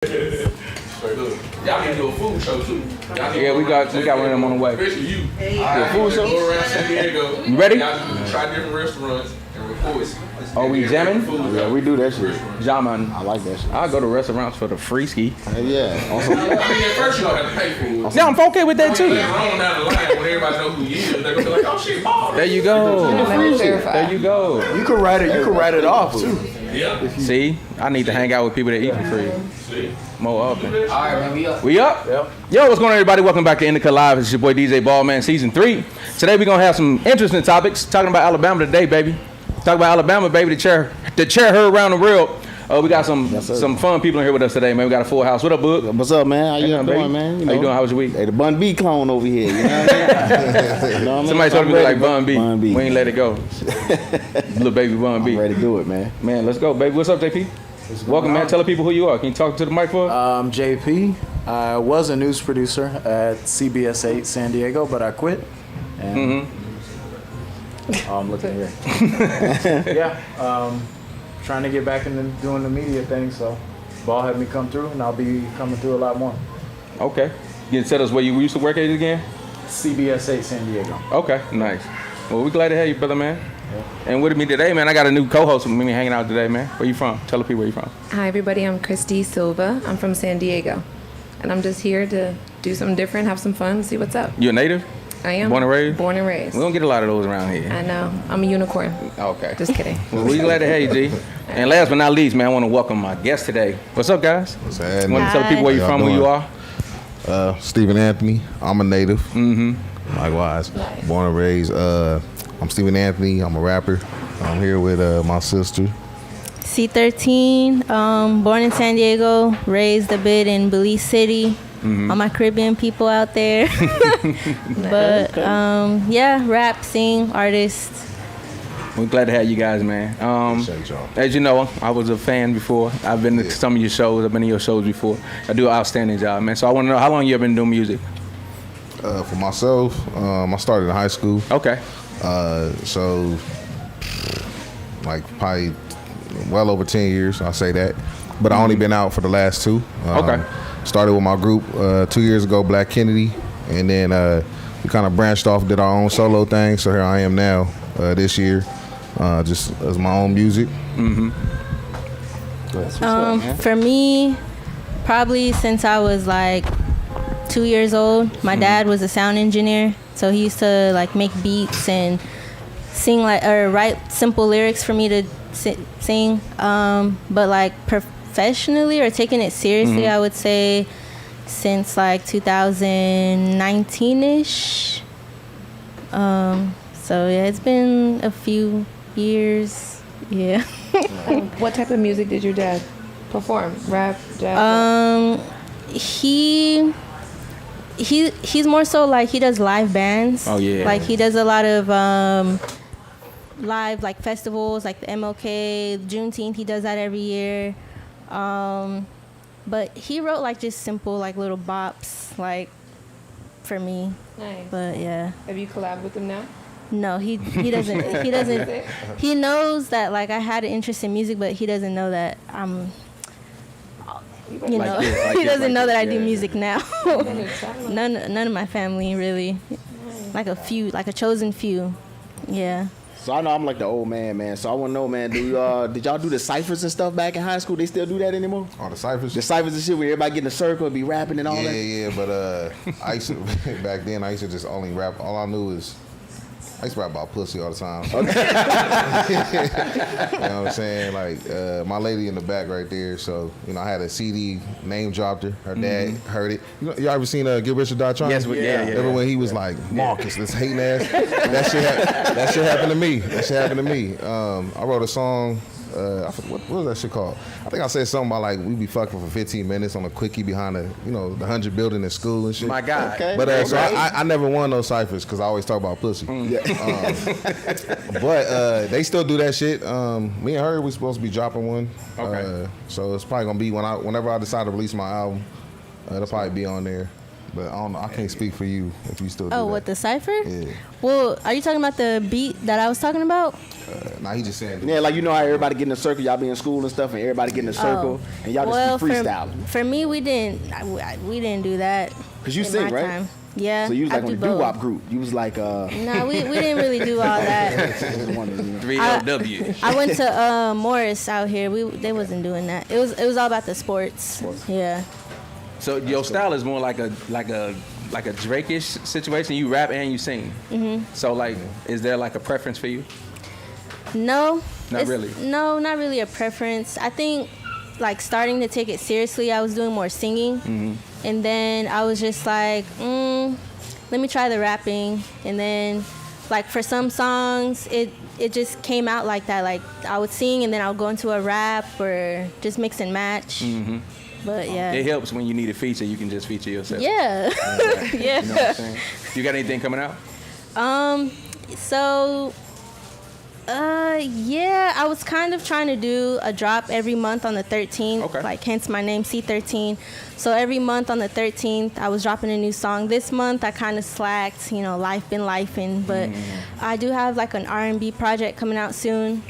Y'all need to do a food show too. Yeah, we got one of them on the way. Especially you. Yeah, food show. Go around San Diego. You ready? Y'all try different restaurants and record. Oh, we jamming? Yeah, we do that shit. Jamming. I like that shit. I'll go to restaurants for the free ski. Yeah. Also, I mean, at first you don't have to pay for it. Yeah, I'm okay with that too. Later on down the line, when everybody knows who he is, they're gonna be like, "Oh shit, Paul." There you go. There you go. you can write it. You can write it off too. Yeah. See, I need to hang out with people that eat for free See? more often. All right, man, we up. We up? Yep. Yo, what's going on, everybody? Welcome back to Indica Live. It's your boy DJ Ballman, Season 3. Today we're gonna have some interesting topics. Talking about Alabama today, baby. Talk about Alabama, baby. The chair heard around the world. We got some fun people in here with us today, man. We got a full house. What up, Boog? What's up, man? How you doing, baby? man? How you doing? How was your week? Hey, the Bun B clone over here. You know what I mean? Somebody told me to like Bun B. Bun B. We ain't let it go. Little baby Bun B. I'm ready to do it, man. Man, let's go, baby. What's up, JP? Welcome, man. Tell the people who you are. Can you talk to the mic for us? I'm JP. I was a news producer at CBS 8 San Diego, but I quit. And I'm looking here. Trying to get back into doing the media thing, so Ball had me come through, and I'll be coming through a lot more. Okay. You can tell us where you used to work at again? CBS 8 San Diego. Okay, nice. Well, we're glad to have you, brother, man. Yeah. And with me today, man, I got a new co-host with me hanging out today, man. Where you from? Tell the people where you from. Hi, everybody. I'm Christy Silva. I'm from San Diego. And I'm just here to do something different, have some fun, see what's up. You a native? I am. Born and raised? Born and raised. We don't get a lot of those around here. I know. I'm a unicorn. Okay. Just kidding. Well, we glad to have you, G. And last but not least, man, I want to welcome my guest today. What's up, guys? What's Want happening? to tell the people where you How from, y'all who you doing? are? Stephen Anthony. I'm a native. Mm-hmm. Likewise. Nice. Born and raised. I'm Stephen Anthony. I'm a rapper. I'm here with my sister. C13, born in San Diego, raised a bit in Belize City. All my Caribbean people out there. But yeah, rap, sing, artist. We're glad to have you guys, man. Appreciate y'all. As you know, I was a fan before. I've been to some of your shows. I've been to your shows before. I do an outstanding job, man. So I want to know, how long you been doing music? For myself, I started in high school. Okay. So, like, probably well over 10 years, I'll say that. But I only been out for the last 2. Okay. Started with my group 2 years ago, Black Kennedy. And then we kind of branched off, did our own solo thing. So here I am now this year, just as my own music. For me, probably since I was like 2 years old, my dad was a sound engineer. So he used to like make beats and sing or write simple lyrics for me to sing. But like professionally or taking it seriously, I would say since like 2019-ish. So yeah, it's been a few years. Yeah. What type of music did your dad perform? Rap, jazz? He's more so like he does live bands. Oh, yeah. Like he does a lot of live like festivals, like the MLK, Juneteenth. He does that every year. But he wrote like just simple like little bops like for me. Nice. But yeah. Have you collabed with him now? No, he doesn't. He doesn't. He knows that like I had an interest in music, but he doesn't know that I'm. You know, he doesn't know that I do music now. None of my family really. Like a few, like a chosen few. Yeah. So I know I'm like the old man. So I want to know, man, did y'all do the ciphers and stuff back in high school? They still do that anymore? Oh, the ciphers? The ciphers and shit where everybody get in a circle and be rapping and all that? Yeah, but I used to, back then, I used to just only rap. All I knew is, I used to rap about pussy all the time. You know what I'm saying? Like, my lady in the back right there, so, you know, I had a CD, name dropped her. Her dad heard it. You ever seen Get Rich or Die Trying? Yes, yeah. Remember when he was like, Marcus, this hating ass? That shit happened to me. I wrote a song. I forget, what was that shit called? I think I said something about like we be fucking for 15 minutes on a quickie behind the 100 building in school and shit. My God. Okay. But so I never won those ciphers because I always talk about pussy. But they still do that shit. Me and her, we supposed to be dropping one. Okay. So it's probably gonna be whenever I decide to release my album. It'll probably be on there. but I don't know. I can't speak for you if you still do Oh, that. what, the cipher? Yeah. Well, are you talking about the beat that I was talking about? Nah, he just saying. Yeah, like you know how everybody get in a circle, y'all be in school and stuff, and everybody get in a circle, and y'all just be freestyling. For me, we didn't do that. Cause you in sing, my right? time. Yeah. So you was like I on do the doo-wop both. group. You was like No, we didn't really do all that. 3LW. I went to Morris out here. They wasn't doing that. It was all about the sports. Yeah. So your style is more like a Drake-ish situation. You rap and you sing. Mm-hmm. So like, is there like a preference for you? No. Not really? No, not really a preference. I think like starting to take it seriously, I was doing more singing. Mm-hmm. And then I was just like, let me try the rapping. And then like for some songs, it just came out like that. Like I would sing and then I'll go into a rap or just mix and match. Mm-hmm. But yeah. It helps when you need a feature, you can just feature yourself. Yeah. Yeah. You know what I'm saying? You got anything coming out? So yeah, I was kind of trying to do a drop every month on the 13th. Okay. Like hence my name C13. So every month on the 13th I was dropping a new song. This month I kind of slacked, life been lifing, but I do have like an R&B project coming out soon.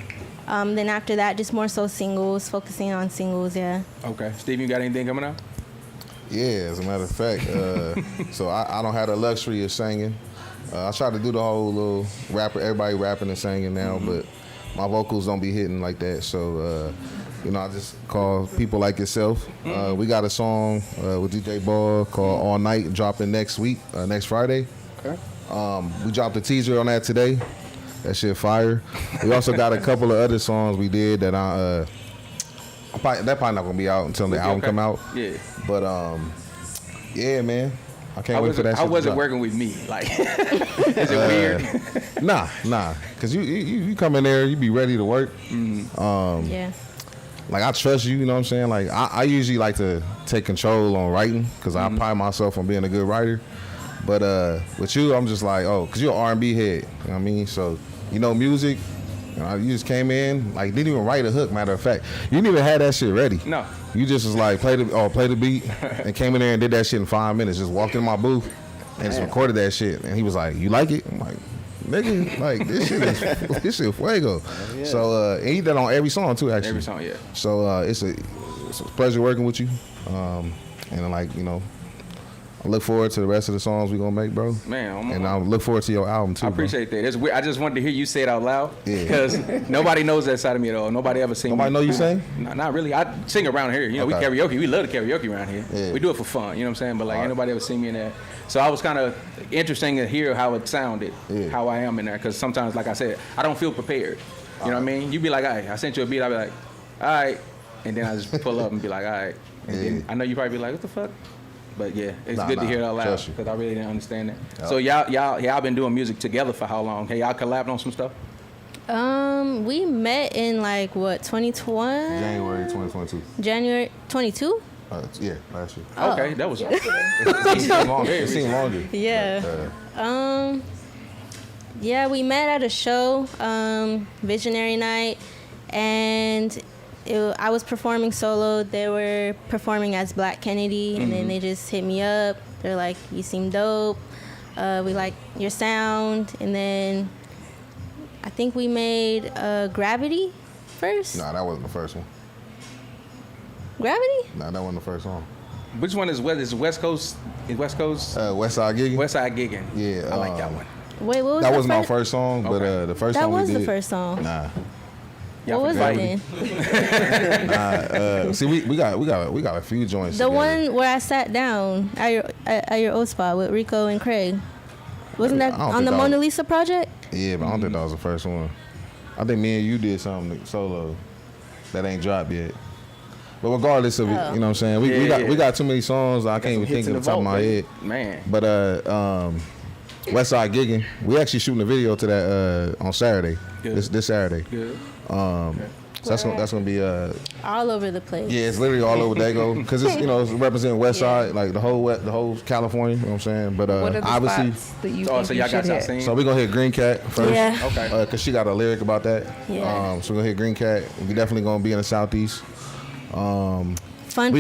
Then after that, just more so singles, focusing on singles, yeah. Okay. Steve, you got anything coming out? Yeah, as a matter of fact. So I don't have the luxury of singing. I try to do the whole little everybody rapping and singing now, but my vocals don't be hitting like that. So, I just call people like yourself. We got a song with DJ Ball called All Night, dropping next week, next Friday. Okay. We dropped a teaser on that today. That shit fire. We also got a couple of other songs we did that that probably not gonna be out until the album come out. Yeah. But yeah, man. I can't wait for that shit. How was to it drop. working with me? Like, is it weird? Nah. Cause you come in there, you be ready to work. Yeah. Like I trust you, you know what I'm saying? Like I usually like to take control on writing because I pride myself on being a good writer. But with you, I'm just like, cause you're an R&B head. You know what I mean? So music. You just came in, like didn't even write a hook. Matter of fact, you didn't even have that shit ready. No. You just was like play the beat and came in there and did that shit in 5 minutes. Just walked in my booth and just recorded that shit. And he was like, "You like it?" I'm like, "Nigga, like this shit fuego." Yeah. So and he did on every song too, actually. Every song, yeah. So it's a pleasure working with you. And like I look forward to the rest of the songs we gonna make, bro. Man, and I look forward to your album too. I appreciate that. It's weird. I just wanted to hear you say it out loud because Yeah. nobody knows that side of me at all. Nobody ever seen. Nobody know you sing? Not really. I sing around here. We Okay. karaoke. We love the karaoke around here. Yeah. We do it for fun. You know what I'm saying? But like, All ain't right. nobody ever seen me in there. So I was kind of interesting to hear how it sounded, Yeah. how I am in there. Because sometimes, like I said, I don't feel prepared. You know what I mean? You be like, all right, I sent you a beat. I be like, all right, and then I just pull up and be like, all right. And then I know you probably be like, what the fuck? But yeah, it's good to hear it out loud trust you. because I really didn't understand that. Yep. So y'all been doing music together for how long? Hey, y'all collabed on some stuff? We met in like what 2020? January 2022. January 22? Yeah, last year. Okay, that was It seemed longer. Yeah. Yeah, we met at a show, Visionary Night, and I was performing solo. They were performing as Black Kennedy, and then they just hit me up. They're like, "You seem dope. We like your sound." And then I think we made Gravity first. Nah, that wasn't the first one. Gravity? Nah, that wasn't the first song. Which one is West Coast? Is West Coast? West Side Gigging. West Side Gigging. Yeah, I like that one. Wait, what was That the wasn't our first? first song, but Okay. the first That song we was did. the first song. Nah, Y'all What was forgot. it then? see, we got a few joints. The together. one where I sat down at your old spot with Rico and Craig. Wasn't that I don't on think the that Mona was- Lisa project? Yeah, but I don't think that was the first one. I think me and you did something solo that ain't dropped yet. But regardless of it, you know what I'm saying? We got too many songs. I can't even think of the top of my head. Man. But West Side Gigging, we actually shooting a video to that on Saturday. Good. This Saturday. Good. So that's gonna be All over the place. yeah, it's literally all over Dago because it's it's representing West Side, like the whole California. You know what I'm saying? But What are the obviously, spots that you Oh, think so you y'all got should y'all hit? seen? so we gonna hit Green Cat first. Yeah. Okay. Cause she got a lyric about that. Yeah. So we're gonna hit Green Cat. We definitely gonna be in the Southeast. Fun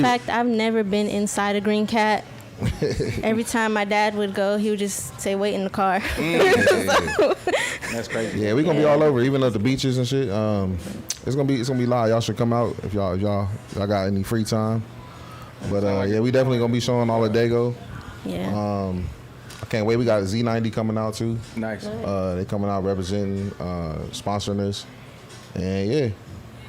fact, I've never been inside a green cat. every time my dad would go, he would just say, "Wait in the car." That's crazy. Yeah, we gonna be all over, even at the beaches and shit. It's gonna be live. Y'all should come out if y'all got any free time. But yeah, we definitely gonna be showing all of Dago. Yeah. I can't wait. We got Z90 coming out too. Nice. They coming out representing, sponsoring us, and yeah,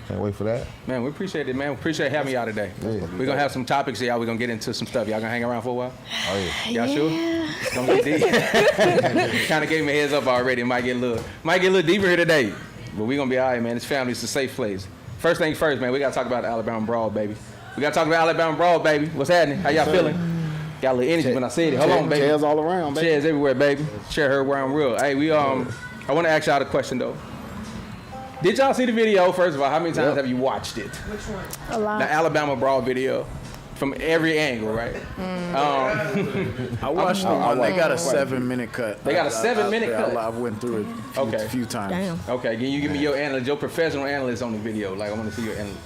can't wait for that. Man, we appreciate it, man. We appreciate having y'all today. Yeah. We're gonna have some topics here. We're gonna get into some stuff. Y'all gonna hang around for a while? Oh yeah. Y'all sure? It's gonna get deep. Kind of gave me a heads up already. It might get a little deeper here today. But we gonna be all right, man. This family is a safe place. First things first, man. We gotta talk about the Alabama Brawl, baby. We gotta talk about Alabama Brawl, baby. What's happening? How y'all feeling? Got a little energy when I said it. Hold on, baby. Chairs all around, baby. Chairs everywhere, baby. Chair her around real. Hey, I want to ask y'all a question though. Did y'all see the video? First of all, how many times have you watched it? A lot. The Alabama Brawl video, from every angle, right? I watched the one. They got a 7-minute cut. They got a 7-minute cut? I went through it Okay. a few times. Damn. Okay, can you give me your analyst, your professional analyst on the video? Like, I want to see your analyst.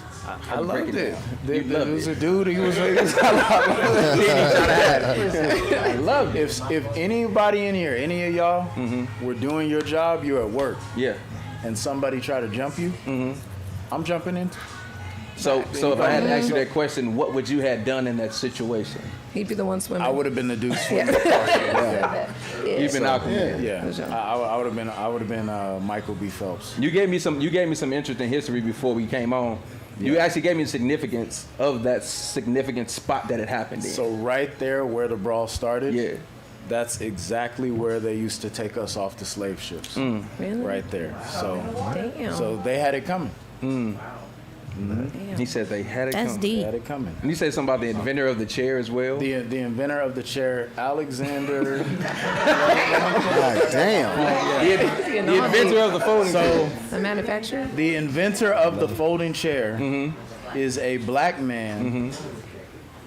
I loved it. down. There You loved was it. a dude. He was. I love it. If anybody in here, any of y'all, were doing your job, you're at work, Yeah. and somebody try to jump you, I'm jumping in. So if I had to ask you that question, what would you have done in that situation? He'd be the one swimming. I would have been the dude swimming. You've been Aquaman. Yeah, I would have been Michael B. Phelps. You gave me some interesting history before we came on. You actually gave me the significance of that significant spot that it happened in. So right there where the brawl started, yeah. that's exactly where they used to take us off the slave ships. Really? Right there. So Damn. so they had it coming. He said they had it That's coming. They deep. had it coming. And you said something about the inventor of the chair as well. The inventor of the chair, Alexander. God damn. The inventor of the folding chair. The manufacturer? The inventor of the folding chair is a black man,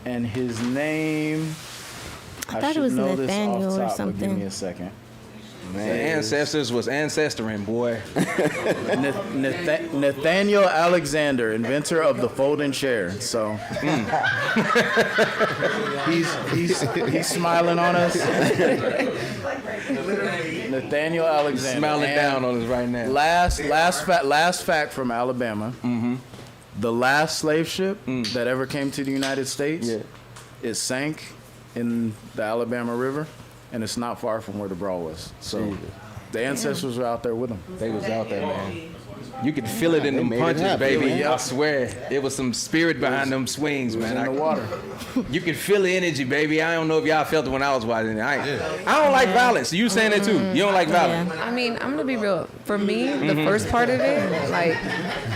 and his name. I thought it should was know this Nathaniel off or top, but give something. me a second. The ancestors was ancestoring, boy. Nathaniel Alexander, inventor of the folding chair. So he's smiling on us. Nathaniel Alexander. Smiling And down on us right now. Last fact from Alabama. The last slave ship that ever came to the United States, it sank in the Alabama River, and it's not far from where the Brawl was. So the ancestors were out there with them. They was out there, man. You could feel it in them made it punches, happen, baby. man. I swear. It was some spirit behind them swings, man. In the water. You could feel the energy, baby. I don't know if y'all felt it when I was watching it. I don't like violence. You saying that too? You don't like violence? I mean, I'm gonna be real. For me, the first part of it, like,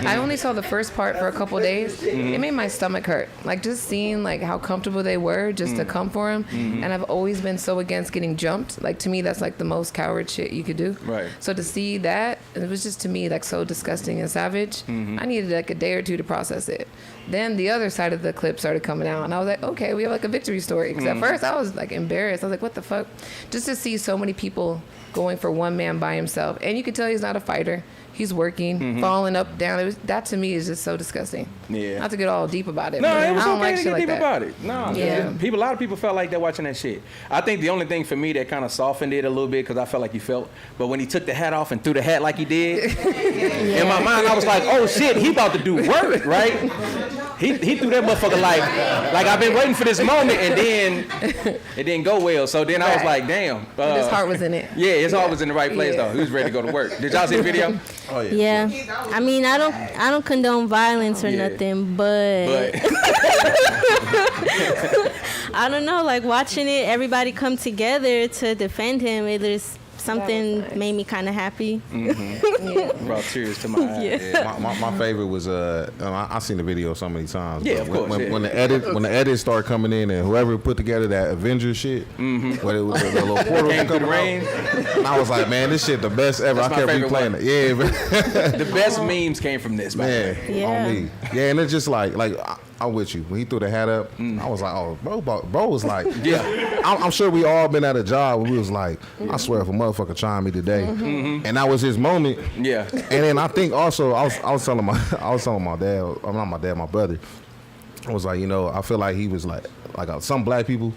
I only saw the first part for a couple days. It made my stomach hurt. Like, just seeing like how comfortable they were just to come for him. And I've always been so against getting jumped. Like, to me, that's like the most coward shit you could do. Right. So to see that, it was just to me like so disgusting and savage. I needed like a day or two to process it. Then the other side of the clip started coming out, and I was like, okay, we have like a victory story. Because at first I was like embarrassed. I was like, what the fuck? Just to see so many people going for one man by himself, and you could tell he's not a fighter. He's working, falling up, down. It was, that to me is just so disgusting. Yeah. Not to get all deep about it. No, but it was I don't okay like to shit get like deep that. about it. No, Yeah. a lot of people felt like that watching that shit. I think the only thing for me that kind of softened it a little bit, because I felt like you felt, but when he took the hat off and threw the hat like he did, in my mind I was like, oh shit, he about to do work, right? He threw that motherfucker like I've been waiting for this moment, and then it didn't go well. So then I was like, damn. But his heart was in it. Yeah, his heart was in the right place Yeah. though. He was ready to go to work. Did y'all see the video? Oh yeah. Yeah. I mean, I don't condone violence or Yeah. nothing, but But I don't know, like watching it, everybody come together to defend him. It is something nice. made me kind of happy. brought tears to my eyes. Yeah, my favorite was I've seen the video so many times. Yeah, but of course, When, yeah. when the edits start coming in, and whoever put together that Avengers shit, where it was the little portal Came through the coming rain. out, and I was like, man, this shit the best ever. That's I my kept favorite replaying one. it. Yeah, man. The best memes came from this, by the Man, way. Yeah. on me. Yeah, and it's just like I'm with you. When he threw the hat up, I was like, oh, bro was like, Yeah. I'm sure we all been at a job where we was like, I swear if a motherfucker trying me today, and that was his moment. Yeah. And then I think also I was telling my dad, not my dad, my brother. I was like, I feel like he was like some black people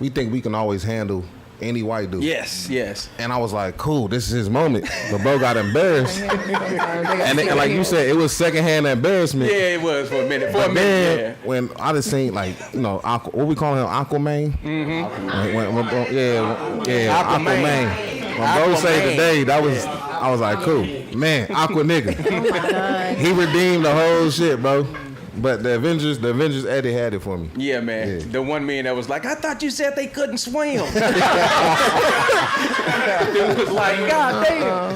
we think we can always handle any white dude. Yes, yes. And I was like, cool, this is his moment. But bro got embarrassed. And like you said, it was secondhand embarrassment. Yeah, it was for a minute. For But a then minute, yeah. when I just seen like, you know, what we call him, Aquaman? Mm-hmm. Aquaman. When bro say today, I was like, cool. Man, Aqua nigga. Oh my God. He redeemed the whole shit, bro. But the Avengers Eddie had it for me. Yeah, man. Yeah. The one man that was like, I thought you said they couldn't swim. It was like, God damn.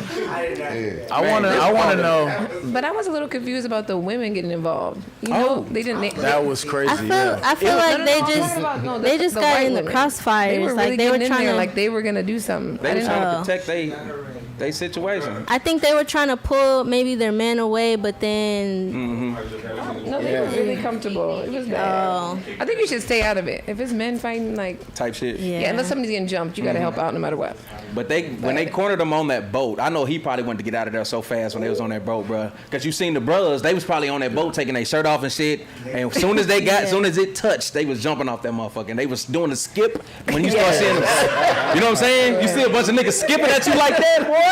I wanna know. But I was a little confused about the women getting involved. You know, they didn't. That was crazy. I feel like they just got in the crossfires. They were really Like they were getting in trying there, to like they were gonna do something. They I were didn't trying know. to protect they situation. I think they were trying to pull maybe their men away, but then No, they were really comfortable. It was bad. I think you should stay out of it. If it's men fighting, like, Type shit. yeah, unless somebody's getting jumped, you gotta help out no matter what. But when they cornered him on that boat, I know he probably wanted to get out of there so fast when they was on that boat, bro. Cause you seen the brothers, they was probably on that boat taking their shirt off and shit. And as soon as they got, as soon as it touched, they was jumping off that motherfucker. And they was doing the skip. When you start seeing them, you know what I'm saying? You see a bunch of niggas skipping at you like that, boy.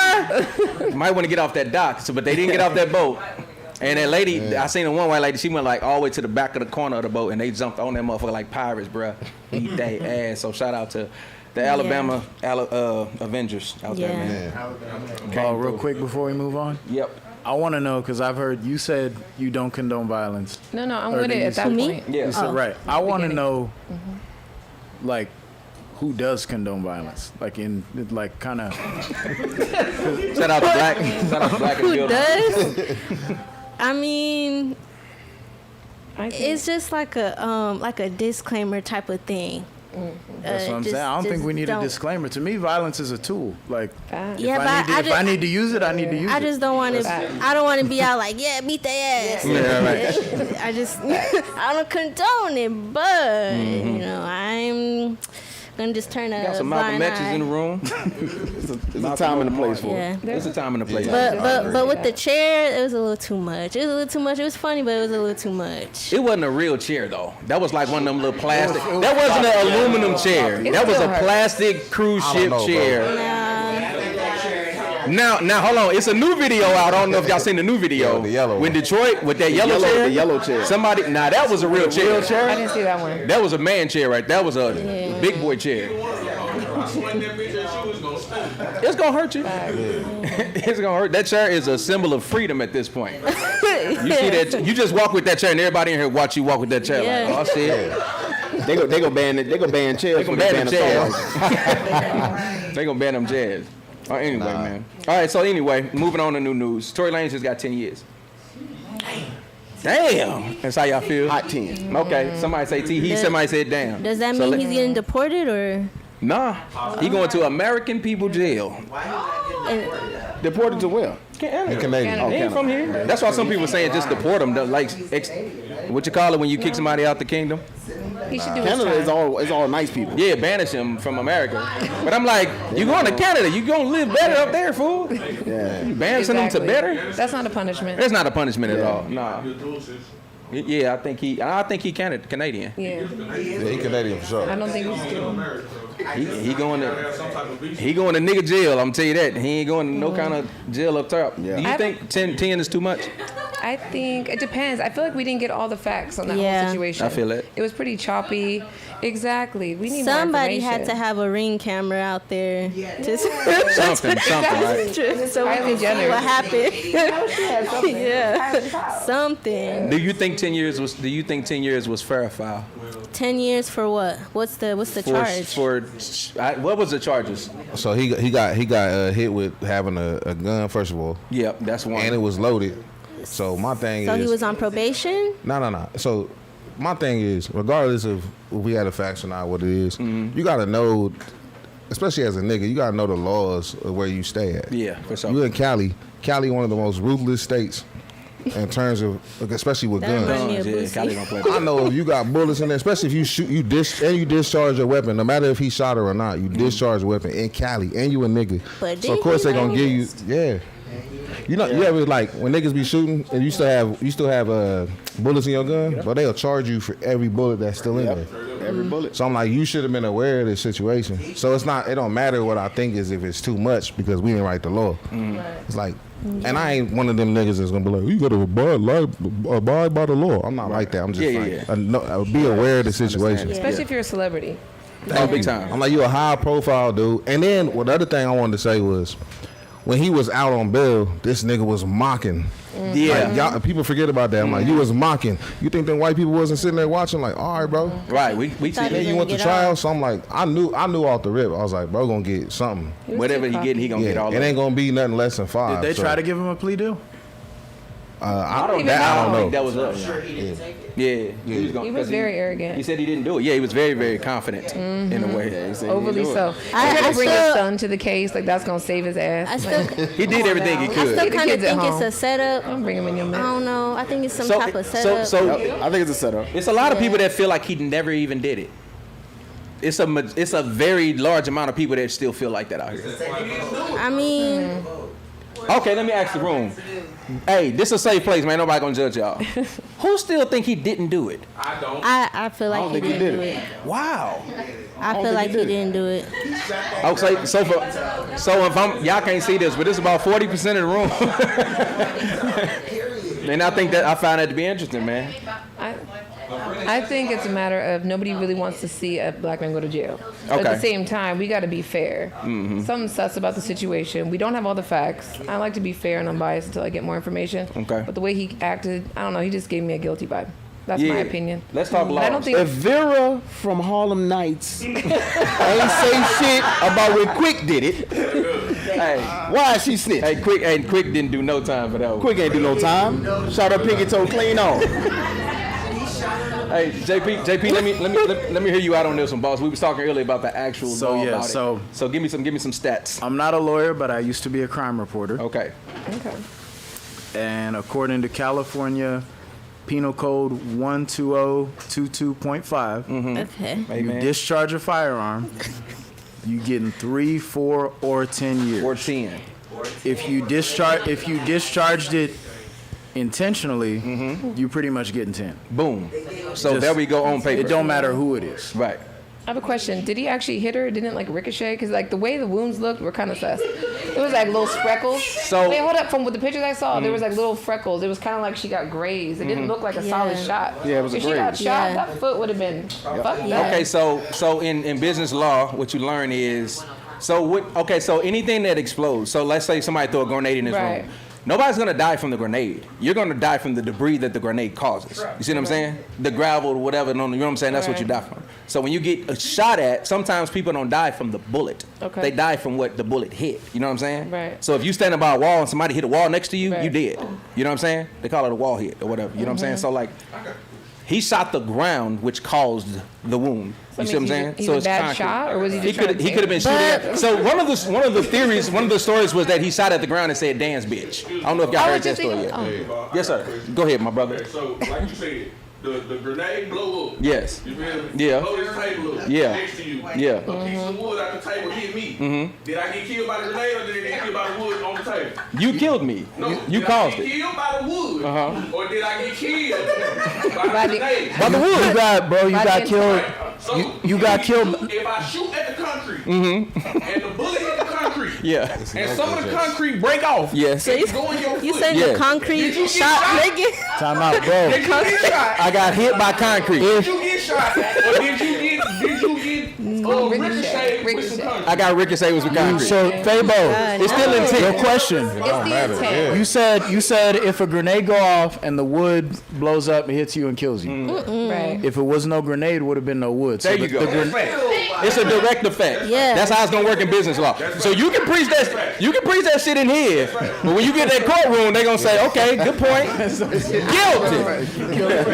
You might want to get off that dock. So, but they didn't get off that boat. And that lady, I seen the one white lady, she went like all the way to the back of the corner of the boat and they jumped on that motherfucker like pirates, bro. Eat they ass. So shout out to the Alabama Avengers out there, man. Ball, real quick before we move on. Yep. I want to know because I've heard you said you don't condone violence. No, I'm Or with do it you at that say- point. Yeah. You said, right. I want to beginning. know, like, who does condone violence? Like like kind of. Shout out to Black. Shout out to Black and who Bill. does? I mean, I think it's just like a disclaimer type of thing. That's what I'm saying. I don't think we need a disclaimer. To me, violence is a tool. Like, Facts. Yeah, if I need to use it, I need to use it. I just don't want to. I don't want to be out like, yeah, beat their ass. Yeah, right. I just, I don't condone it, but you know, I'm gonna just turn a Got some Malcolm blind X's eye. in the room. There's a time and a place for it. Yeah. There's a time and a place. But with the chair, it was a little too much. It was a little too much. It was funny, but it was a little too much. It wasn't a real chair though. That was like one of them little plastic. That wasn't an aluminum chair. That was a plastic cruise ship chair. Now, hold on. It's a new video out. I don't know if y'all seen the new video. Yeah, the yellow When one. Detroit with that yellow chair. The yellow chair. Somebody. Nah, that was a real chair. I didn't see that one. That was a man chair, right? That was a big boy chair. It's gonna hurt you. It's gonna hurt. That chair is a symbol of freedom at this point. You see that? You just walk with that chair, and everybody in here watch you walk with that chair. Yeah. Like, oh shit. They go ban it. They go ban chairs. They gonna ban the chairs. They gonna ban them chairs. Oh, anyway, man. All right. So anyway, moving on to new news. Tory Lanez just got 10 years. Damn. That's how y'all feel. Hot 10. Okay. Somebody say T. Somebody said damn. Does that So mean he's getting deported or? Nah. He going to American people jail. Deported to where? Canadian. He ain't from here. That's why some people saying just deport him. Like, what you call it when you kick somebody out the kingdom? He should do his Canada time. is all nice people. Yeah, banish him from America. But I'm like, you going to Canada? You gonna live better up there, fool? Yeah. You banishing them to better? That's not a punishment. That's not a punishment at all. Nah. Yeah, I think he Canadian. Yeah. Yeah, he Canadian for sure. I don't think he's still. He going to nigga jail. I'm tell you that. He ain't going to no kind of jail up top. Yeah. Do you think 10 is too much? I think it depends. I feel like we didn't get all the facts on that whole situation. I feel it. It was pretty choppy. Exactly. We need Somebody more had to have a ring camera out there. Something, right? So we can see what happened. something. Yeah. Something. Do you think 10 years was fair or foul? 10 years for what? What's the charge? What was the charges? So he got hit with having a gun first of all, Yep, that's one. and it was loaded. So my thing So is he was on probation? no. So my thing is, regardless of if we had a fact or not, what it is, Mm-hmm. you gotta know, especially as a nigga, you gotta know the laws of where you stay at. Yeah, for sure. You in Cali, one of the most ruthless states in terms of, especially with That guns. reminds me of Yeah, Boosie. Cali don't play. I know if you got bullets in there, especially if you shoot, you discharge your weapon, no matter if he shot her or not, you discharge a weapon in Cali, and you a nigga. But So of course they gonna give you, yeah. You know, you ever like when niggas be shooting and you still have bullets in your gun, but they'll charge you for every bullet that's still in there. Every bullet. So I'm like, you should have been aware of this situation. So it don't matter what I think is if it's too much because we didn't write the law. It's like, and I ain't one of them niggas that's gonna be like, you gotta abide by the law. I'm not like that. I'm just be aware of the situation. Especially if you're a celebrity. Oh, big time. I'm like, you a high profile dude. And then what the other thing I wanted to say was, when he was out on bail, this nigga was mocking. Yeah. Like, y'all, people forget about that. I'm like, you was mocking. You think them white people wasn't sitting there watching? Like, all right, bro. Right. We see Thought that. Then you went to trial, so I'm like, I knew off the rip. I was like, bro, gonna get something. Whatever he getting, he gonna get all It of ain't it. gonna be nothing less than 5. Did they so, try to give him a plea deal? I don't know. think that was up. Yeah. He was very arrogant. He said he didn't do it. Yeah, he was very, very confident in a way. Yeah, he said he Overly didn't do so. it. I had to bring his still- son to the case. Like, that's going to save his I ass. still, He did everything he I could. still The kind of kids at think it's home. a setup. Don't bring him in your I mouth. don't know. I think it's some type of setup. So I think it's a setup. it's a lot of people that feel like he never even did it. It's a very large amount of people that still feel like that out here. I mean, Okay, let me ask the room. Hey, this is a safe place, man. Nobody gonna judge y'all. Who still think he didn't do it? I don't. I feel like he think he didn't did do it. Wow. I feel like he didn't do it. Okay, so if y'all can't see this, but it's about 40% of the room. And I find that to be interesting, man. I think it's a matter of nobody really wants to see a black man go to jail. But at Okay. the same time, we got to be fair. Something sus about the situation. We don't have all the facts. I like to be fair and unbiased until I get more information. Okay. But the way he acted, I don't know. He just gave me a guilty vibe. That's my opinion. Let's talk laws. I don't think. If Vera from Harlem Nights ain't say shit about when Quick did it, Hey, why she snitch? hey, Quick didn't do no time for that one. Quick ain't do no time. Shot her pinky toe clean off. Hey, JP, let me hear you out on this one, boss. We was talking earlier about the actual law about it. So give me some stats. I'm not a lawyer, but I used to be a crime reporter. Okay. Okay. And according to California Penal Code 12022.5, Okay. Hey, you man. discharge a firearm, you getting 3, 4, or 10 years. Or 10. If you discharged it intentionally, you pretty much getting 10. Boom. So Just- there we go on paper. It don't matter who it is. Right. I have a question. Did he actually hit her? Didn't it like ricochet? Because like the way the wounds looked were kind of sus. It was like little freckles. So- wait, hold up. From the pictures I saw, there was like little freckles. It was kind of like she got grazed. It didn't look like a solid shot. Yeah, it was a If she got graze. shot, Yeah. that foot would have been fucked Yeah. up. Okay, so in business law, what you learn is so anything that explodes. So let's say somebody throw a grenade in this Right. room. Nobody's gonna die from the grenade. You're gonna die from the debris that the grenade causes. You see what I'm saying? The gravel or whatever. You know what I'm saying? That's what you die from. So when you get a shot at, sometimes people don't die from the bullet. Okay. They die from what the bullet hit. You know what I'm saying? Right. So if you standing by a wall and somebody hit a wall next to you, Right. you dead. You know what I'm saying? They call it a wall hit or whatever. You know what I'm saying? So like, he shot the ground, which caused the wound. You see what I'm saying? He's a it's bad concrete. shot, or was he just He trying could to have been shooting. At, so one of the theories, one of the stories was that he shot at the ground and said, "Dance, bitch." I don't know if y'all I heard was that just story thinking- yet. oh. Yes, sir. Go ahead, my brother. Okay, so like you said, the grenade blow up. Yes. You feel me? Yeah. Blow this table up. Yeah. Next to you. Yeah. A piece of wood out the table hit me. Did I get killed by the grenade or did I get killed by the wood on the table? You killed me. No. You did caused I get it. killed by the wood? Or did I get killed by By the the- grenade? By the wood. You got killed. So You got killed. If I shoot at the concrete and the bullet hit the concrete Yeah. and some of the concrete break off, Yes. it's going your You foot. said Yeah. the concrete Did you get shot shot? nigga. Time out, bro. Did you get shot? I got hit by concrete. Did you get shot? Or did you get ricochet with some concrete? I got ricochet was with concrete. So, Fabo, It's still intent. your question. It's the intent. You said if a grenade go off and the wood blows up, it hits you and kills you. Right. If it was no grenade, it would have been no wood. So There you go. It's a direct effect. Yeah. That's how it's gonna work in business law. So you can preach that. You can preach that shit in here, but when you get in that courtroom, they gonna say, "Okay, good point. Guilty.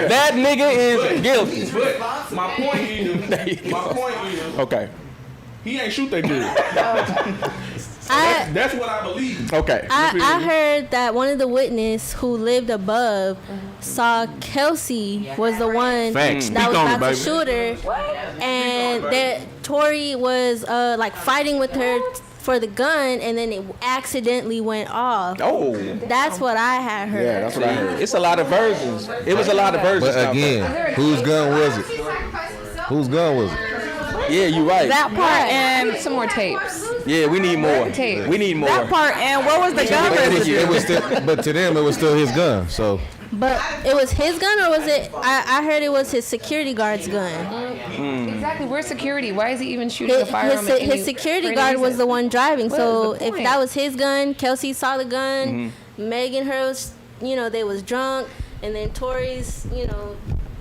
That nigga is guilty." But my point is, Okay. he ain't shoot that dude. That's what I believe. Okay. I heard that one of the witnesses who lived above saw Kelsey was the one Facts. that Speak was on it, about to baby. shoot her, and that Tory was like fighting with her for the gun, and then it accidentally went off. Oh. That's what I had heard. Yeah, that's what I heard. It's a lot of versions. It was a lot of versions. But out there. again, whose gun was it? Whose gun was it? Yeah, you right. That part and Some more tapes. Yeah, we need more. Tape. We need more. that part and what was the gun residue? It was still, but to them, it was still his gun. So But it was his gun, or was it? I heard it was his security guard's gun. Exactly. Where's security? Why is he even shooting a His, firearm? his security guard was the one driving. What So is the if point? that was his gun, Kelsey saw the gun. Megan, hers, they was drunk, and then Tory's,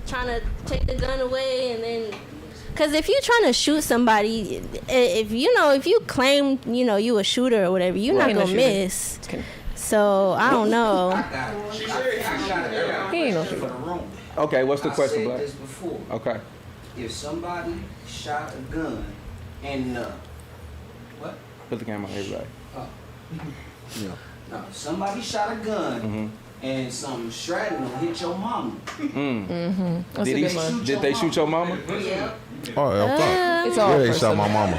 trying to take the gun away, and then. Cause if you're trying to shoot somebody, if you claim you a shooter or whatever, you're not ain't no gonna shooter. miss. So I don't know. He ain't no shooter. Okay, what's the question, I Black? said this before. Okay. If somebody shot a gun and what? Put the camera on everybody. No, if somebody shot a gun and some shrapnel hit your mama. That's a good one. Did they shoot your mama? oh, yeah, fuck. It's all Yeah, they personal. shot my mama.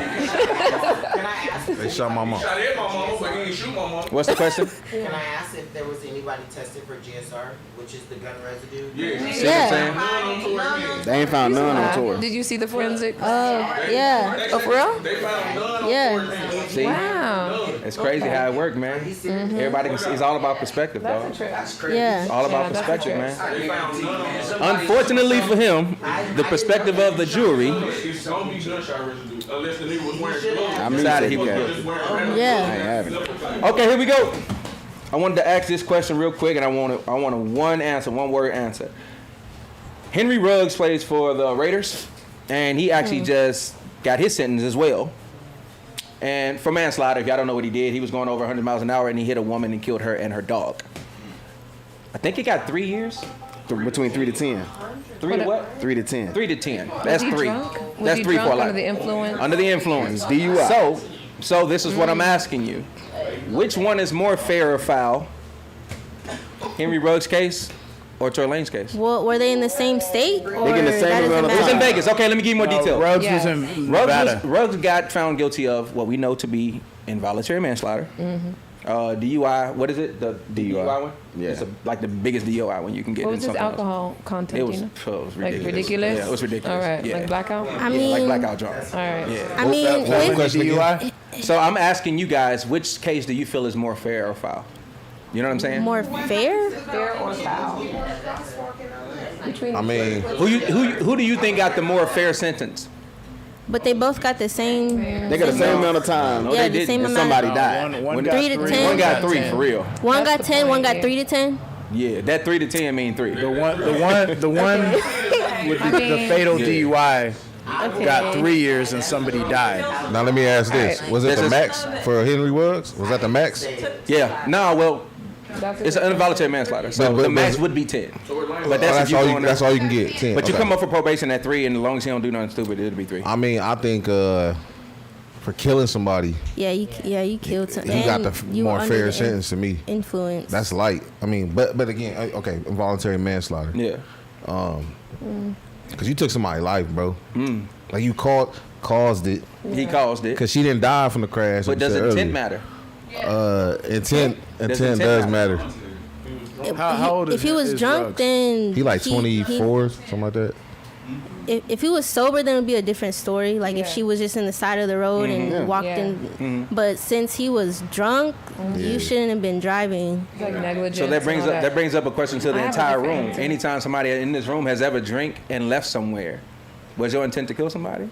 They shot my mama. Shot at my mama, but he ain't shoot my mama. What's the question? Can I ask if there was anybody tested for GSR, which is the gun residue? Yeah. See what I'm saying? They ain't found none on tour. Did you see the forensic? Yeah. Oh, for real? They found none on Yeah. See? Wow. It's crazy how it worked, man. Everybody can see. It's all about perspective, dog. That's a trip. Yeah. All about Yeah, that's perspective, a man. They found none on Unfortunately for him, the perspective of the jury It's gonna be gunshot residue unless the nigga was wearing gloves. I mean, decided he he was got good. Just wearing Yeah. Okay, here we go. I wanted to ask this question real quick, and I want a one word answer. Henry Ruggs plays for the Raiders, and he actually just got his sentence as well. And for manslaughter, if y'all don't know what he did, he was going over 100 miles an hour, and he hit a woman and killed her and her dog. I think he got 3 years. Between 3 to 10. 3 to what? 3 to 10. 3 to 10. That's Was he 3. drunk? Was That's he 3 drunk for life. under the influence? Under the influence. DUI. So this is what I'm asking you. Which one is more fair or foul? Henry Ruggs' case or Tory Lanez case? Well, were they in the same state? Or in the same that doesn't amount of It was in matter? Vegas. Okay, let me give you more detail. Ruggs Yeah. was in Nevada. Ruggs got found guilty of what we know to be involuntary manslaughter. DUI, what is it? The DUI one? Yeah. It's like the biggest DUI one you can get. What in was his something else. alcohol content? It was, do you know? it was Like ridiculous. ridiculous? Yeah, it was ridiculous. All right, Yeah. like blackout? I Yeah, mean, like blackout drunk. All right. Yeah. I mean, What with, question again? DUI? So I'm asking you guys, which case do you feel is more fair or foul? You know what I'm saying? more fair? Fair or foul? Between I mean, Who do you think got the more fair sentence? But they both got the same. They got the same amount of time. No, Yeah, they the didn't. same And amount. somebody Of, died. One One got 3 to 10. One got 3 10. for real. one got That's the 10, one point, got 3 to 10. Yeah, that 3 to 10 mean 3. The one with the fatal DUI got 3 years and somebody died. now let me ask this: Alright. was it This the is- max for Henry Ruggs? Was that the max? Yeah. No, well, That's it's an involuntary manslaughter, so But- the max but- would be 10. But Oh, that's if that's you all. going That's all you can get. 10. But you Okay. come up for probation at 3, and as long as you don't do nothing stupid, it'll be 3. I mean, I think for killing somebody, Yeah, you killed something. he got the more fair sentence to me. Influence. That's light. I mean, but again, okay, involuntary manslaughter. Yeah. Because you took somebody's life, bro. Like you caused it. He caused it. Because she didn't die from the crash. But like you does said intent earlier. matter? Intent intent does matter? matter. How old If he is was drunk, Ruggs? then He like 24, something like that. if he was sober, then it would be a different story. Like if she was just in the side of the road and walked Yeah. in. But since he was drunk, you shouldn't have been driving. like negligence. So that brings and all up that brings up a question to the I have a entire different room. answer. Anytime somebody in this room has ever drank and left somewhere, was your intent to kill somebody?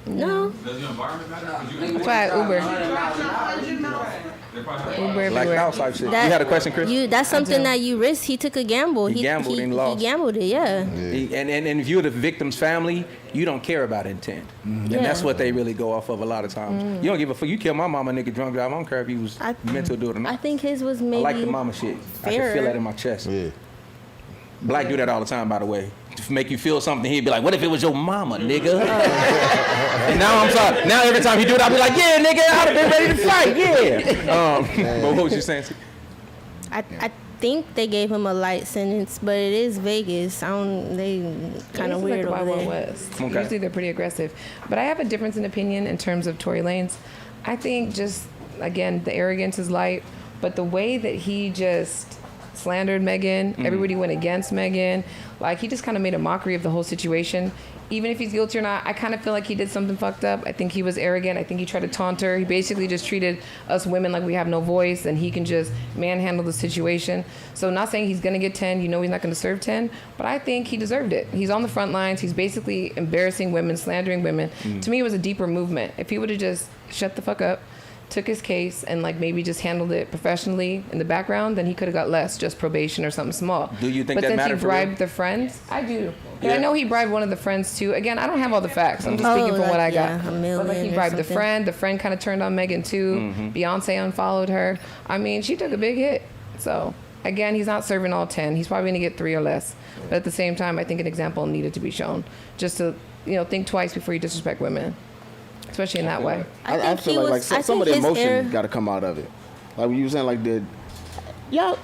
No. Does the environment matter? 'Cause you- That's why I Uber. they probably have- Uber Like everywhere. house type shit. That- You had a question, Chris? That's something that you risk. He took a gamble. He gambled and lost. He gambled it, yeah. And if you're the victim's family, you don't care about intent. And that's what they really go off of a lot of times. You don't give a fuck. You kill my mama, nigga, drunk drive. I don't care if he was meant to do it or I not. think his was I maybe. like the mama shit. I can feel fairer. that in my chest. Yeah. Black do that all the time, by the way. To make you feel something, he'd be like, "What if it was your mama, nigga?" And now I'm sorry. Now every time he do it, I'll be like, "Yeah, nigga, I'd have been ready to fight." Yeah. But what was you saying? I think they gave him a light sentence, but it is Vegas. They kind of This is weird like over Wild Wild there. West. Okay. Usually they're pretty aggressive. But I have a difference in opinion in terms of Tory Lanez. I think just, again, the arrogance is light, but the way that he just slandered Megan, everybody went against Megan, like he just kind of made a mockery of the whole situation. even if he's guilty or not, I kind of feel like he did something fucked up. I think he was arrogant. I think he tried to taunt her. He basically just treated us women like we have no voice and he can just manhandle the situation. So not saying he's going to get 10. You know he's not going to serve 10. But I think he deserved it. He's on the front lines. He's basically embarrassing women, slandering women. To me, it was a deeper movement. If he would have just shut the fuck up, took his case and like maybe just handled it professionally in the background, then he could have got less, just probation or something small. Do you think but that mattered since he bribed the friends, I do. Yeah. I know he bribed one of the friends too. Again, I don't have all the facts. I'm just speaking from what I got. But like he bribed the friend. The friend kind of turned on Megan too. Beyonce unfollowed her. I mean, she took a big hit. So again, he's not serving all 10. He's probably gonna get 3 or less. But at the same time, I think an example needed to be shown, just to think twice before you disrespect women. Especially in that way. I feel like some of the emotion got to come out of it. Like when you were saying, like, y'all,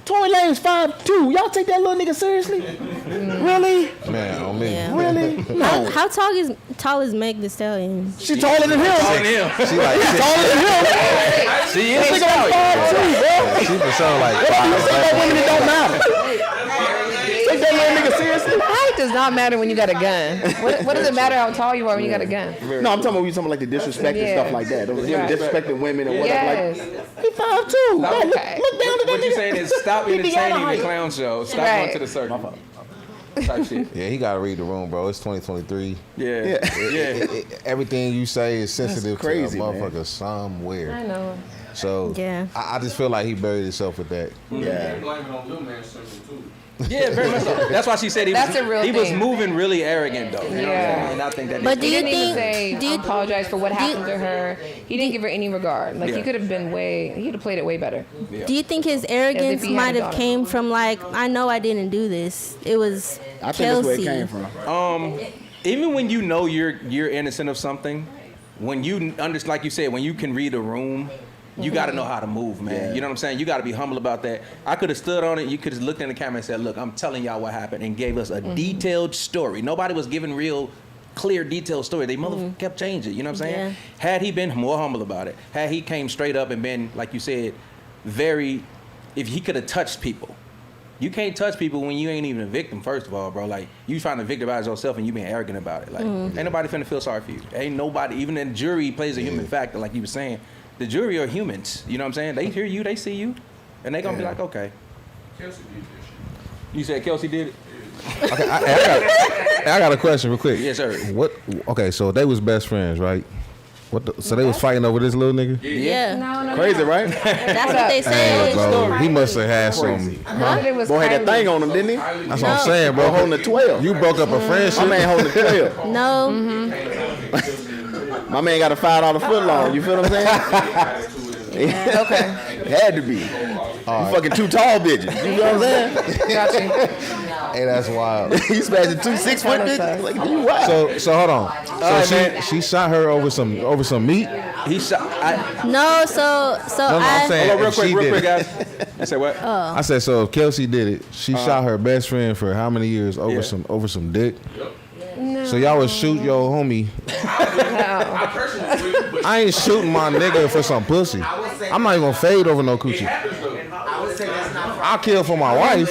Tory Lanez 5'2". Y'all take that little nigga seriously? Really? Man, on me. Yeah. Really? No. How tall is Meg Thee Stallion? She taller than him. She like taller than him. She is This nigga like 5'2", bro. she for sure like. You say that women, it don't matter. Take that little nigga seriously? Height does not matter when you got a gun. What does it matter how tall you are when you got a gun? No, I'm talking about you talking like the disrespect and stuff like that. Those disrespecting women and whatever. Yes. Like, he 5'2". Man, look down to that What you nigga. saying is stop entertaining the clown show. Stop going to the circle. Type shit. Yeah, he gotta read the room, bro. It's 2023. Yeah. Everything you say is sensitive crazy, to a man. motherfucker somewhere. I know. So Yeah. I just feel like he buried himself with that. Yeah. Blame it on Lil Man syndrome too. Yeah, very much so. That's why she said he That's a real he was thing. moving really arrogant though. You know what I'm Yeah. saying? And I think that But He do you didn't even think? say, I apologize for what happened to her. He didn't give her any regard. Like, he could have been he could have played it way better. Do you think his arrogance he had might a have daughter. came from like, I know I didn't do this. It was I think Kelsey. that's where it came from. even when you know you're innocent of something, when you understand, like you said, when you can read a room, you got to know how to move, man. Yeah. You know what I'm saying? You got to be humble about that. I could have stood on it. You could have looked in the camera and said, look, I'm telling y'all what happened, and gave us a detailed story. Nobody was giving real clear, detailed story. They motherfucker kept changing. You know what I'm saying? Yeah. Had he been more humble about it, had he came straight up and been, like you said, if he could have touched people. You can't touch people when you ain't even a victim, first of all, bro. Like, you trying to victimize yourself and you being arrogant about it. Like, ain't nobody finna feel sorry for you. Ain't nobody, even the jury plays a human factor, like you were saying. The jury are humans, you know what I'm saying? They hear you, they see you, and they gonna be like, okay. Kelsey did this shit. You said Kelsey did it? Okay, I got a question real quick. Yes, sir. Okay, so they was best friends, right? So they was fighting over this little nigga? Yeah. No. Crazy, right? That's what they Hey, said. bro, he must have had some. It was Boy had that Kylie. thing on him, didn't he? That's what I'm saying, bro. Bro holding the 12. You broke up a friendship. My man holding the 12. No. My man got a $5 foot long. You feel what I'm saying? Okay. Had to be. You fucking 2 tall bitches. You know what I'm saying? Got you. Hey, that's wild. You smashing 2 6-foot bitches. Like, you wild. So hold on. So she shot her over some meat. He shot. No, so No, I'm saying Hold on, if she real did quick, it. guys. You said what? I said so. If Kelsey did it, she shot her best friend for how many years over some dick. No. So y'all would shoot your homie. I personally would, but I ain't shooting my nigga for some pussy. I'm not even gonna fade over no it coochie. happens though. I would say that's not I'll kill for my wife.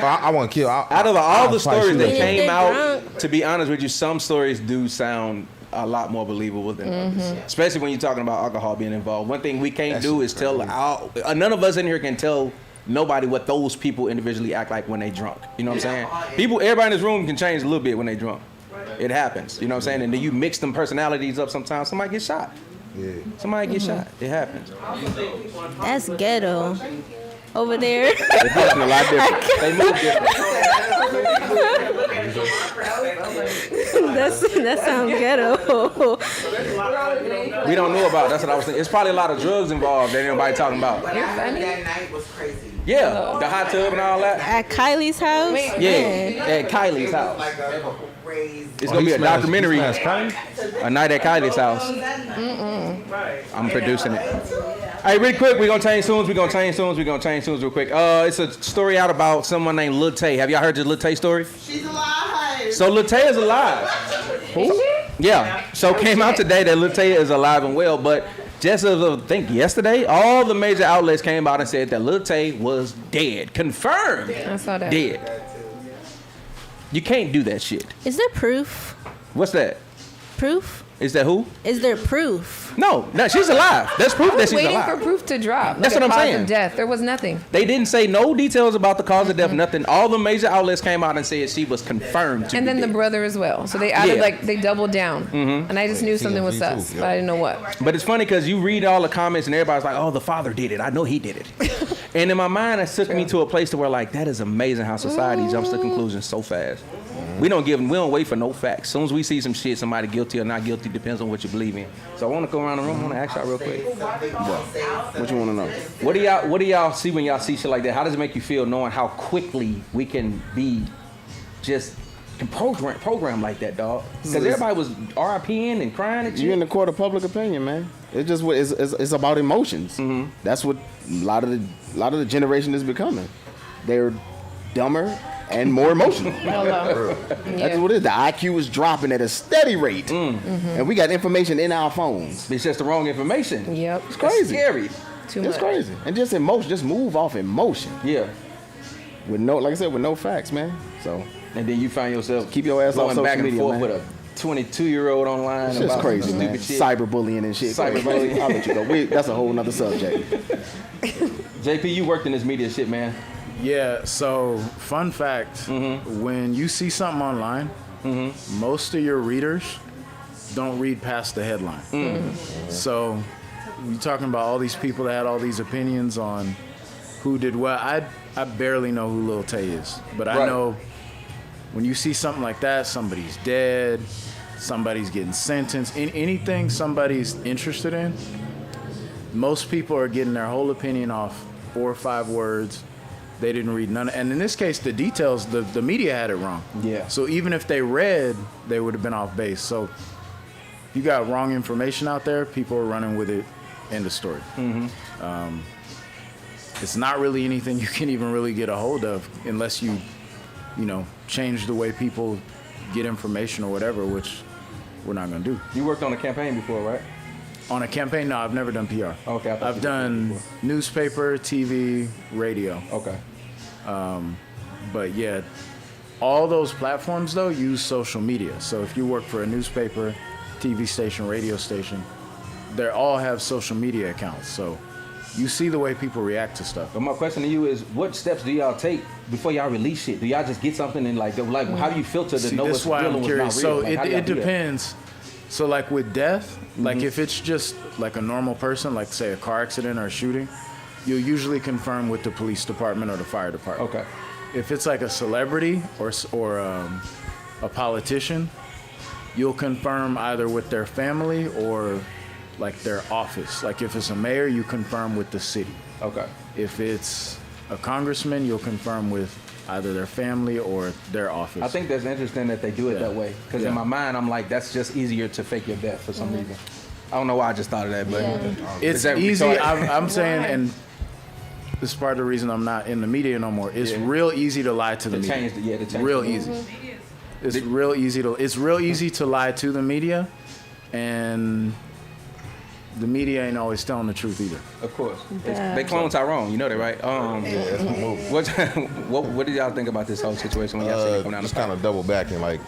I want to kill. Out of all the stories that shoot. came They're out, drunk. to be honest with you, some stories do sound a lot more believable than others. Especially when you're talking about alcohol being involved. One thing we can't do is tell none of us in here can tell nobody what those people individually act like when they drunk. You know what I'm saying? Everybody in this room can change a little bit when they drunk. It happens. You know what I'm saying? And then you mix them personalities up sometimes, somebody gets shot. Yeah. Somebody gets shot. It happens. that's ghetto. Over there. It's a lot different. They move different. that sounds ghetto. We don't know about. That's what I was thinking. It's probably a lot of drugs involved that ain't nobody talking about. What happened that night was crazy. Yeah, the hot tub and all that. At Kylie's house? Yeah, at Kylie's house. Like a crazy. It's gonna be a documentary. He smashed Kylie? A night at Kylie's house. I'm producing it. Hey, really quick, we're gonna change tunes. Real quick. It's a story out about someone named Lil Tay. Have y'all heard the Lil Tay story? She's alive. So Lil Tay is alive. Yeah. So came out today that Lil Tay is alive and well, but just as of, I think yesterday, all the major outlets came out and said that Lil Tay was dead. Confirmed. I saw that. Dead. You can't do that shit. Is there proof? What's that? Proof? Is that who? Is there proof? No, she's alive. That's proof that she's waiting alive. for proof to drop. That's like what I'm cause saying. Of death. There was nothing. They didn't say no details about the cause of death, nothing. All the major outlets came out and said she was confirmed to And be then the dead. brother as well. So they added, Yeah. like, they doubled down. And I just knew something was TMZ sus, too, but I didn't know what. But it's funny because you read all the comments and everybody's like, "Oh, the father did it. I know he did it." And in my mind, it took me to a place to where like that is amazing how society jumps to conclusions so fast. We don't wait for no facts. As soon as we see some shit, somebody guilty or not guilty depends on what you believe in. So I want to go around the room. I want to ask y'all real quick. What you want to know? What do y'all see when y'all see shit like that? How does it make you feel knowing how quickly we can be just program like that, dog? Because everybody was RIPing and crying and shit. You're in the court of public opinion, man. It's just it's about emotions. That's what a lot of the generation is becoming. They're dumber and more emotional. That's what it is. The IQ is dropping at a steady rate, and we got information in our phones. It's just the wrong information. Yep. It's crazy. It's scary. Too much. It's crazy, and just emotion. Just move off emotion Yeah. with no, like I said, with no facts, man. So And then you find yourself keep your ass off going social back and media, forth man. with a 22-year-old online It's just about crazy, some man. stupid shit. Cyberbullying and shit. Cyberbullying. I'll let you go. That's a whole nother subject. JP, you worked in this media shit, man. Yeah, so fun fact, when you see something online, most of your readers don't read past the headline. So you're talking about all these people that had all these opinions on who did what. I barely know who Lil Tay is, but I Right. know when you see something like that, somebody's dead, somebody's getting sentenced, in anything somebody's interested in, most people are getting their whole opinion off 4 or 5 words. They didn't read none. And in this case, the details, the media had it wrong. Yeah. So even if they read, they would have been off base. So you got wrong information out there, people are running with it. End of story. It's not really anything you can even really get a hold of unless you change the way people get information or whatever, which we're not going to do. You worked on a campaign before, right? On a campaign, no, I've never done PR. Okay. I thought I've you done did newspaper, TV, radio. Okay. But yeah, all those platforms though use social media. So if you work for a newspaper, TV station, radio station, they all have social media accounts. So you see the way people react to stuff. But my question to you is, what steps do y'all take before y'all release shit? Do y'all just get something and like how do you filter to See, know this what's why real I'm and what's curious. not So real? Like, how do y'all it do that? depends. So like with death, like if it's just like a normal person, like say a car accident or a shooting, you'll usually confirm with the police department or the fire department. Okay. If it's like a celebrity or a politician, you'll confirm either with their family or like their office. Like if it's a mayor, you confirm with the city. Okay. If it's a congressman, you'll confirm with either their family or their office. I think that's interesting that they do it that way. Because in my mind, I'm like, that's just easier to fake your death for some reason. I don't know why I just thought of that, but It's that easy. retarded? I'm saying, and this is part of the reason I'm not in the media no more. It's real easy to lie to the media. to change real the- easy. It's real easy to lie to the media, and the media ain't always telling the truth either. Of course. They clone Tyrone, you know that, right? That's my move. What did y'all think about this whole situation when y'all seen it come down Just the kind of double back and like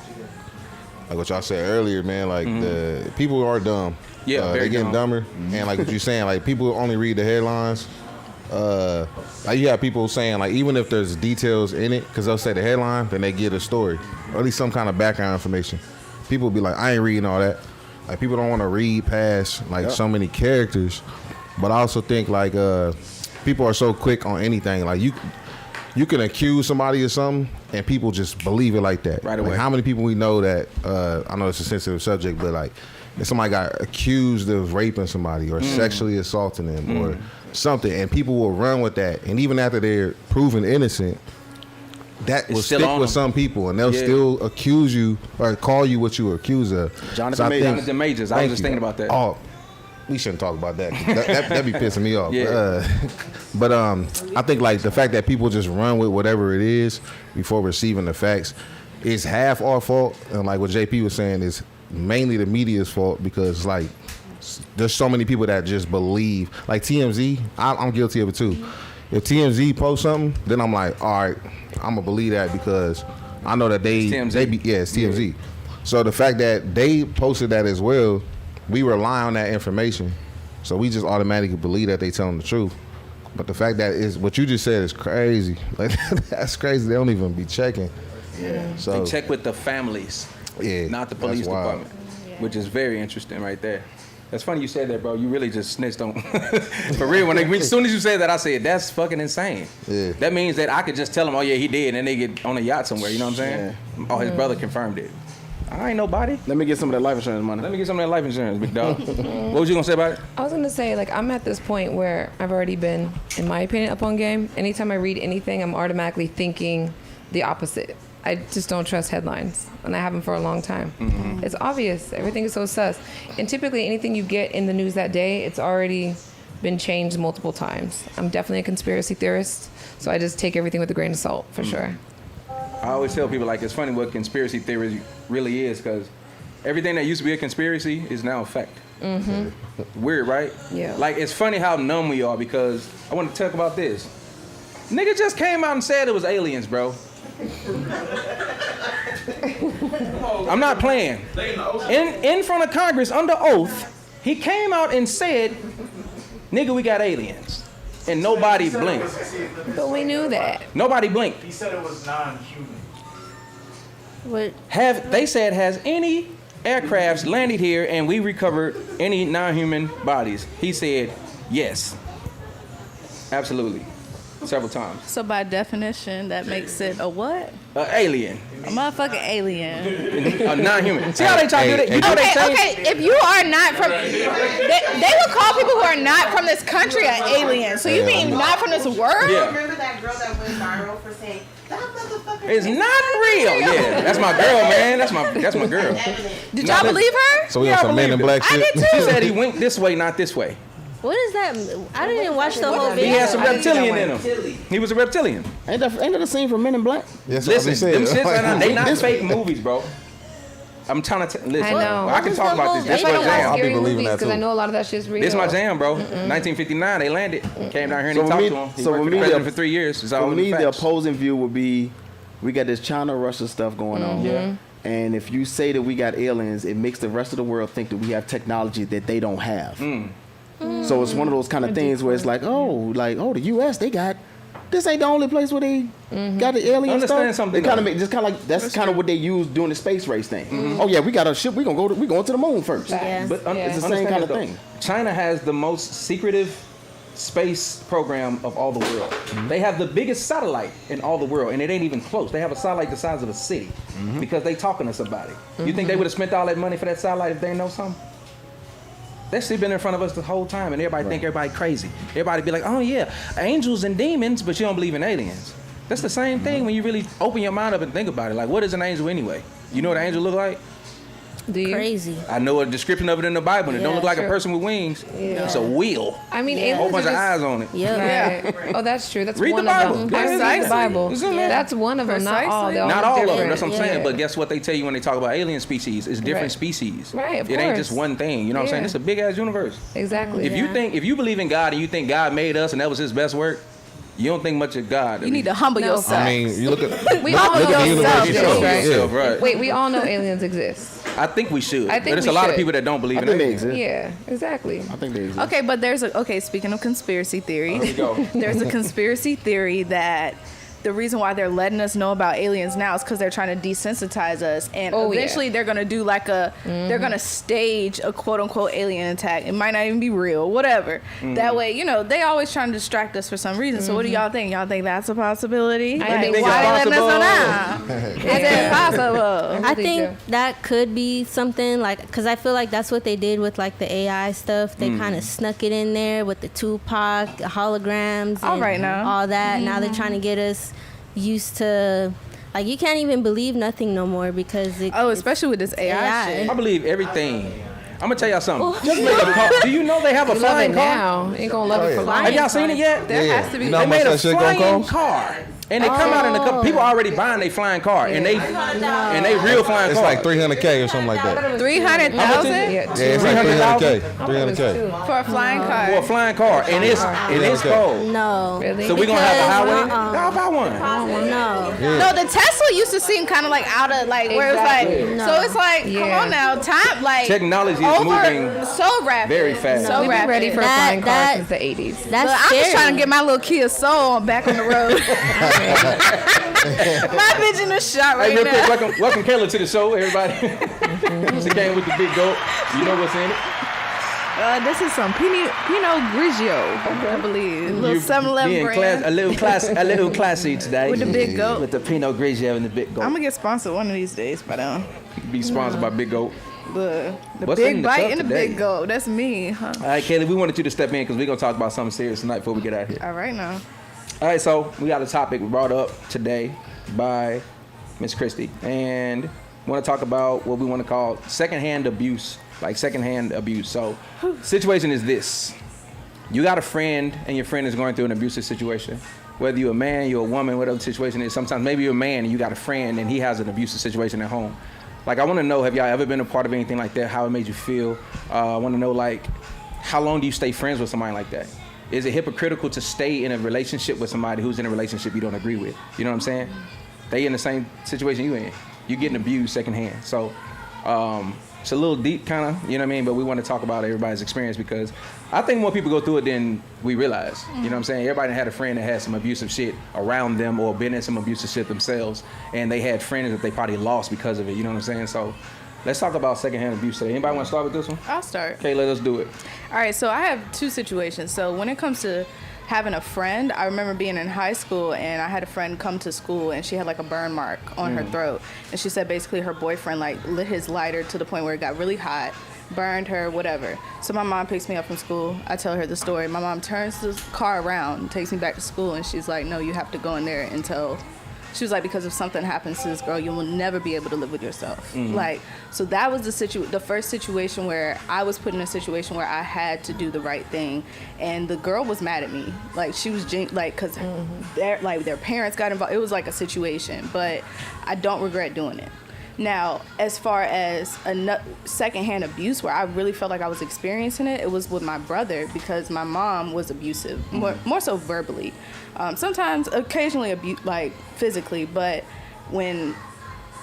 what y'all said earlier, man. Like the people are dumb. Yeah, very they getting dumb. dumber, and like what you're saying, like people only read the headlines. Like you have people saying like even if there's details in it, because they'll say the headline, then they get a story or at least some kind of background information. People be like, I ain't reading all that. Like people don't want to read past like so many characters, but I also think like people are so quick on anything. Like you can accuse somebody of something and people just believe it like that. Right away. Like how many people we know that I know it's a sensitive subject, but like if somebody got accused of raping somebody or sexually assaulting them or something, and people will run with that, and even after they're proven innocent, that will still stick on with them. some people, and they'll still accuse you or call you what you were accused of. Jonathan Majors. I was just thinking about that. Oh, we shouldn't talk about that. That'd be pissing me off. Yeah. But I think like the fact that people just run with whatever it is before receiving the facts is half our fault, and like what JP was saying is mainly the media's fault, because like there's so many people that just believe. Like TMZ, I'm guilty of it too. If TMZ posts something, then I'm like, all right, I'm gonna believe that because I know that It's TMZ. it's TMZ. So the fact that they posted that as well, we rely on that information. So we just automatically believe that they telling the truth. But the fact that is what you just said is crazy. Like that's crazy. They don't even be checking. Yeah. So They check with the families, not the police that's wild. department, which is very interesting right there. That's funny you said that, bro. You really just snitched on. For real, as soon as you said that, I said, that's fucking insane. Yeah. That means that I could just tell them, oh, yeah, he did, and they get on a yacht somewhere, you know what I'm saying? Yeah. Oh, his brother confirmed it. I ain't nobody. Let me get some of that life insurance money. Let me get some of that life insurance, big dog. What was you going to say about it? I was gonna say, like, I'm at this point where I've already been, in my opinion, up on game. Anytime I read anything, I'm automatically thinking the opposite. I just don't trust headlines, and I haven't for a long time. Mm-hmm. It's obvious. Everything is so sus. And typically, anything you get in the news that day, it's already been changed multiple times. I'm definitely a conspiracy theorist, so I just take everything with a grain of salt, for sure. I always tell people, like, it's funny what conspiracy theory really is, because everything that used to be a conspiracy is now a fact. Mm-hmm. Weird, right? Yeah. Like, it's funny how numb we are, because I want to talk about this. Nigga just came out and said it was aliens, bro. I'm not playing. In front of Congress, under oath, he came out and said, nigga, we got aliens. And nobody blinked. But we knew that. Nobody blinked. He said it was non-human. What? They said, has any aircrafts landed here and we recovered any non-human bodies? He said, yes. Absolutely. Several times. So by definition, that makes it a what? Alien. A motherfucking alien. A non-human. See how they try to do that? You know they say. Okay, if you are not from, they would call people who are not from this country an alien. So you mean not from this world? Yeah. Remember that girl that went viral for saying, that motherfucker It's not real. Yeah, that's my girl, man. That's my girl. Did y'all believe her? So we on some Men in Black shit. I did too. She said he winked this way, not this way. What is that? I didn't watch the whole video. He had some reptilian in him. He was a reptilian. Ain't that the scene from Men in Black? Yes, Listen, them shits, they not fake movies, bro. I'm trying to listen. I know. I can talk about this. This That's my why I jam. watch scary believing movies, that, because I too. know a lot of that shit's real. This is my jam, bro. 1959, they landed. Came down here and So he talked me- to him. He so worked for for the me, president the- for 3 years. It's all For in me, the the facts. opposing view would be, we got this China-Russia stuff going on. And if you say that we got aliens, it makes the rest of the world think that we have technology that they don't have. So it's one of those kind of things where it's like, the U.S. they got. This ain't the only place where they got the alien Understand stuff. something, They kind of though. make just kind of like that's kind of what they use during the space race thing. Oh yeah, we got a ship. We going to the moon first. Yeah. But It's the same understand kind of this, though. thing. China has the most secretive space program of all the world. They have the biggest satellite in all the world, and it ain't even close. They have a satellite the size of a city because they talking to us about it. You think they would have spent all that money for that satellite if they didn't know something? That shit been in front of us the whole time, and everybody think everybody crazy. Everybody be like, oh yeah, angels and demons, but you don't believe in aliens. That's the same thing when you really open your mind up and think about it. Like, what is an angel anyway? You know what an angel look like? Do you? Crazy. I know a description of it in the Bible, and it don't Yeah, look like sure. a person with wings. Yeah. It's a wheel. I mean, Yeah. A whole aliens bunch are of just, eyes on it. Yep. Right. Oh, that's true. That's Read one the Bible. of them. Yeah, I read the Precisely. Bible. Isn't it? That's one of them. Not all. They're all Not all of them. different. That's what I'm saying. Yeah. But guess what they tell you when they talk about alien species? It's different Right. species. Right, of It ain't course. just one thing. You know what I'm saying? Yeah. It's a big ass universe. Exactly. If you believe in God and you think God made us and that was His best work, you don't think much of God. You need to humble No. yourself. I mean, you look at We look all at know the universe yourself, itself. right? Yourself, right. Wait, we all know aliens exist. I think we should. I think but there's we a lot of should. people that don't believe I in think they aliens. exist. Yeah, exactly. I think they exist. Okay, but speaking of conspiracy theory, There we go. there's a conspiracy theory that the reason why they're letting us know about aliens now is because they're trying to desensitize us, and Oh, yeah. eventually they're gonna do like they're gonna stage a quote unquote alien attack. It might not even be real, whatever. That way, they always trying to distract us for some reason. So what do y'all think? Y'all think that's a possibility? I think why it's they letting us know possible. now? Is it possible? I really think do. that could be something like, because I feel like that's what they did with like the AI stuff. They kind of snuck it in there with the Tupac holograms. All and right now. all that. Now they're trying to get us used to, like, you can't even believe nothing no more because Especially with this AI shit. I believe everything. I'm gonna tell y'all something. Just make a car. Do you know they have a You love flying it car? now. Ain't gonna love it for Have life. y'all seen it yet? There has to be. You know They how much made a that shit gonna flying cost? car. And they come out in a couple. People already buying they flying car, and they real flying It's car. like 300K or something like that. 300,000 Yeah, it's like 300K. 300K. for a flying car. For a flying car, and it's cold. No. Really? So we gonna have a highway. Because, I'll buy one. No. No, the Tesla used to seem kind of like out of like where it's like. Exactly. So it's like, come Yeah. on now, time like Technology is moving so rapid, very fast. so We've been rapid. ready for a flying car since the 80s. That's Look, I'm scary. just trying to get my little Kia Soul back on the road. My bitch in the shot Hey, right real now. quick, welcome Kayla to the show, everybody. She came with the big goat. You know what's in it? This is some Pinot Grigio, I believe. A little 7-Eleven brand. A little classy today. With the big goat. With the Pinot Grigio and the big goat. I'm gonna get sponsored one of these days, but Be sponsored by Big Goat. the What's in big the bite cup and the today? big goat. That's me, huh? All right, Kayla, we wanted you to step in because we're going to talk about something serious tonight before we get out of here. All right now. All right, so we got a topic brought up today by Miss Christie. And we want to talk about what we want to call secondhand abuse. Like secondhand abuse. So, situation is this. You got a friend and your friend is going through an abusive situation. Whether you're a man, you're a woman, whatever the situation is. Sometimes maybe you're a man and you got a friend and he has an abusive situation at home. Like, I want to know, have y'all ever been a part of anything like that? How it made you feel? I want to know, like, how long do you stay friends with somebody like that? Is it hypocritical to stay in a relationship with somebody who's in a relationship you don't agree with? You know what I'm saying? They in the same situation you in. You're getting abused secondhand. So, it's a little deep, kind of, you know what I mean? But we want to talk about everybody's experience because I think more people go through it than we realize. You know what I'm saying? Everybody had a friend that had some abusive shit around them or been in some abusive shit themselves, and they had friends that they probably lost because of it. You know what I'm saying? So let's talk about secondhand abuse today. Anybody want to start with this one? I'll start. Okay, let us do it. All right, so I have two situations. So when it comes to having a friend, I remember being in high school and I had a friend come to school and she had like a burn mark on her throat. And she said basically her boyfriend like lit his lighter to the point where it got really hot, burned her, whatever. So my mom picks me up from school. I tell her the story. My mom turns the car around, takes me back to school, and she's like, no, you have to go in there and tell. She was like, because if something happens to this girl, you will never be able to live with yourself. Like, so that was the first situation where I was put in a situation where I had to do the right thing, and the girl was mad at me. Like, she was because their parents got involved. It was like a situation, but I don't regret doing it. Now, as far as secondhand abuse, where I really felt like I was experiencing it, it was with my brother because my mom was abusive, more so verbally. Sometimes, occasionally, like physically. But when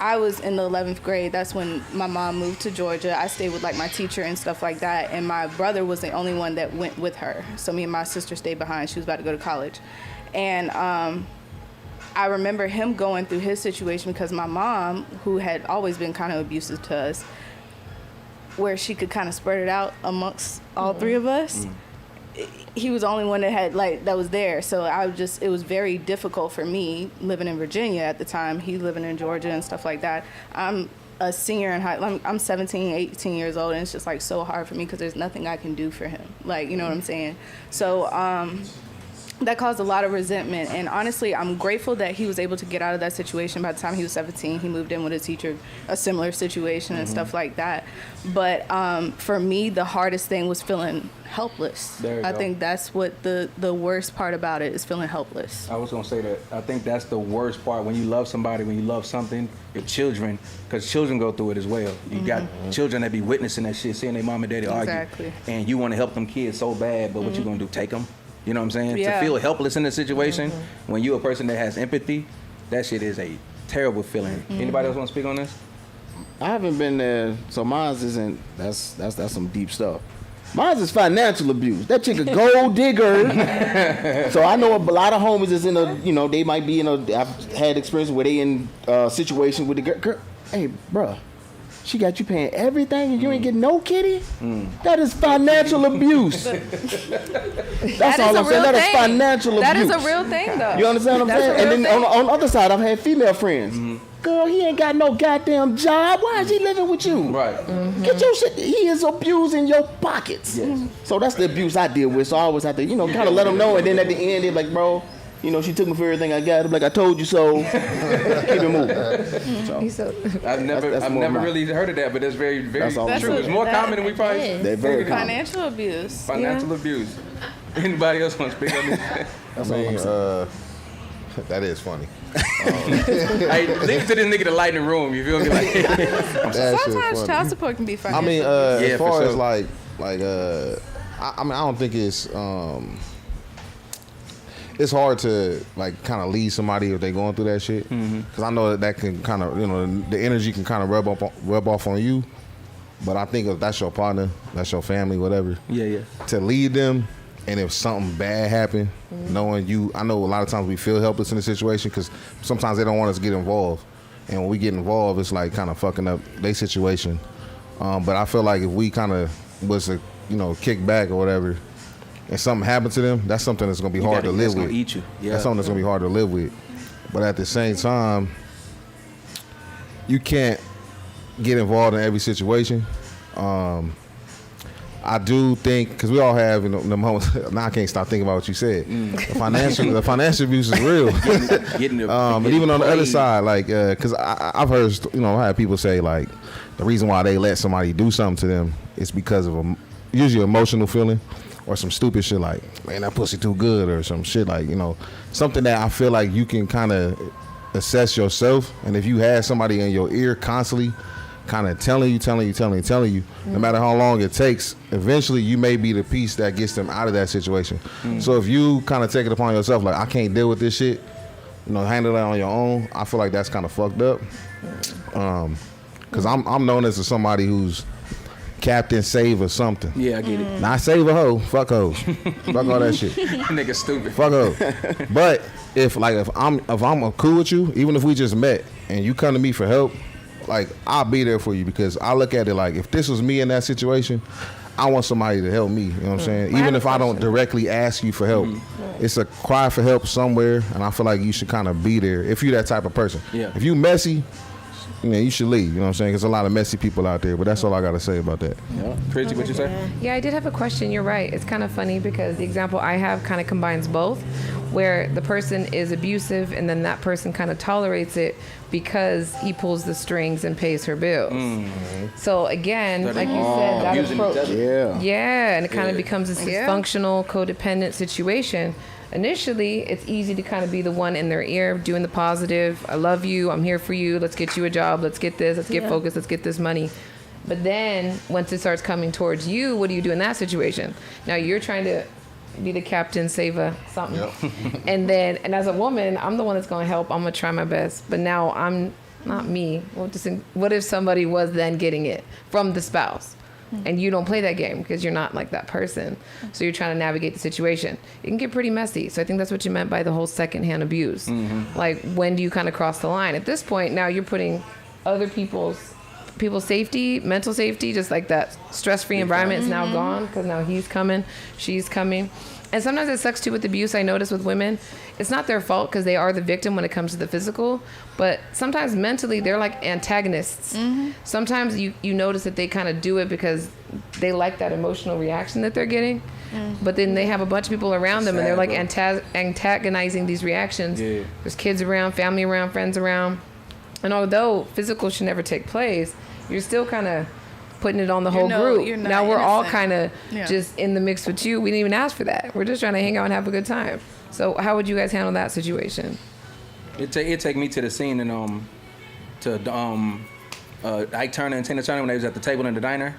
I was in the 11th grade, that's when my mom moved to Georgia. I stayed with like my teacher and stuff like that. And my brother was the only one that went with her. So me and my sister stayed behind. She was about to go to college. And I remember him going through his situation because my mom, who had always been kind of abusive to us, where she could kind of spread it out amongst all three of us, he was the only one that had that was there. So it was very difficult for me living in Virginia at the time. He living in Georgia and stuff like that. I'm a senior in I'm 17, 18 years old, and it's just like so hard for me because there's nothing I can do for him. Like, you know what I'm saying? So that caused a lot of resentment, and honestly, I'm grateful that he was able to get out of that situation. By the time he was 17, he moved in with a teacher, a similar situation and stuff like that. But for me, the hardest thing was feeling helpless. I think that's what the worst part about it is, feeling helpless. I was going to say that. I think that's the worst part when you love somebody, when you love something, your children, because children go through it as well. You got children that be witnessing that shit, seeing their mom and daddy argue. And you want to help them kids so bad, but what you going to do, take them? You know what I'm saying? Yeah. To feel helpless in a situation, when you're a person that has empathy, that shit is a terrible feeling. Anybody else want to speak on this? I haven't been there, so mine's isn't. That's some deep stuff. Mine's is financial abuse. That chick a gold digger. So I know a lot of homies is in a, they might be in a. I've had experience where they in a situation with the girl. Hey, bruh, she got you paying everything and you ain't getting no kitty? That is financial abuse. That's all I'm saying. That is financial abuse. That is a real thing, though. You understand what I'm saying? And then on the other side, I've had female friends. Girl, he ain't got no goddamn job. Why is he living with you? Right. Get your shit. He is abusing your pockets. Yes. So that's the abuse I deal with. So I always have to, kind of let them know. And then at the end, they're like, bro, she took me for everything I got. I'm like, I told you so. Keep it moving. So, I've never really heard of that, but that's very, very true. It's more common than we probably. They're very common. Financial abuse. Financial abuse. Anybody else want to speak on this? I mean, That is funny. Hey, leave it to this nigga to light in the room. You feel me? Like, That shit Sometimes funny. child support can be funny. I mean, Yeah, as for far sure. as I mean, I don't think it's hard to like kind of lead somebody if they going through that shit. Because I know that can kind of, you know, the energy can kind of rub off on you. But I think if that's your partner, that's your family, whatever. yeah. To lead them, and if something bad happened, knowing you, I know a lot of times we feel helpless in the situation because sometimes they don't want us to get involved. And when we get involved, it's like kind of fucking up their situation. But I feel like if we kind of was to, you know, kick back or whatever, and something happened to them, that's something that's gonna be hard to live with. Gonna eat you. Yeah. That's something that's gonna be hard to live with. But at the same time, you can't get involved in every situation. I do think, because we all have, you know, the moments. Now I can't stop thinking about what you said. The financial abuse is real. And even on the other side, like, because I've heard, you know, I have people say like the reason why they let somebody do something to them is because of usually emotional feeling or some stupid shit like, man, that pussy too good, or some shit like, you know, something that I feel like you can kind of assess yourself. And if you had somebody in your ear constantly kind of telling you, no matter how long it takes, eventually you may be the piece that gets them out of that situation. So if you kind of take it upon yourself, like, I can't deal with this shit, you know, handle that on your own, I feel like that's kind of fucked up. Because I'm known as somebody who's Captain Save or something. Yeah, I get it. Not save a hoe, fuck hoes. Fuck all that shit. Nigga stupid. Fuck hoes. But if I'm cool with you, even if we just met and you come to me for help, like, I'll be there for you, because I look at it like, if this was me in that situation, I want somebody to help me. You know what I'm saying? Even if I don't directly ask you for help, it's a cry for help somewhere, and I feel like you should kind of be there if you're that type of person. Yeah. If you messy, you should leave. You know what I'm saying? There's a lot of messy people out there, but that's all I got to say about that. Yeah. Tracy, what you say? Yeah, I did have a question. You're right. It's kind of funny because the example I have kind of combines both, where the person is abusive and then that person kind of tolerates it because he pulls the strings and pays her bills. So again, like you said, that abusing approach, each other. yeah, and it kind of becomes this dysfunctional, codependent situation. Initially, it's easy to kind of be the one in their ear doing the positive. I love you. I'm here for you. Let's get you a job. Let's get this. Let's get focused. Let's get this money. But then once it starts coming towards you, what do you do in that situation? Now you're trying to be the captain, save a something. And as a woman, I'm the one that's going to help. I'm going to try my best. But now I'm not me. What if somebody was then getting it from the spouse? And you don't play that game because you're not like that person. So you're trying to navigate the situation. It can get pretty messy. So I think that's what you meant by the whole secondhand abuse. Like, when do you kind of cross the line? At this point, now you're putting other people's safety, mental safety, just like that stress-free environment is now gone because now he's coming, she's coming. And sometimes it sucks too with abuse. I notice with women, it's not their fault because they are the victim when it comes to the physical, but sometimes mentally they're like antagonists. Sometimes you notice that they kind of do it because they like that emotional reaction that they're getting, but then they have a bunch of people around them and they're like antagonizing these reactions. There's kids around, family around, friends around. And although physical should never take place, you're still kind of putting it on the whole group. Now we're all kind of just in the mix with you. We didn't even ask for that. We're just trying to hang out and have a good time. So how would you guys handle that situation? It take me to the scene in Ike Turner and Tina Turner when they was at the table in the diner,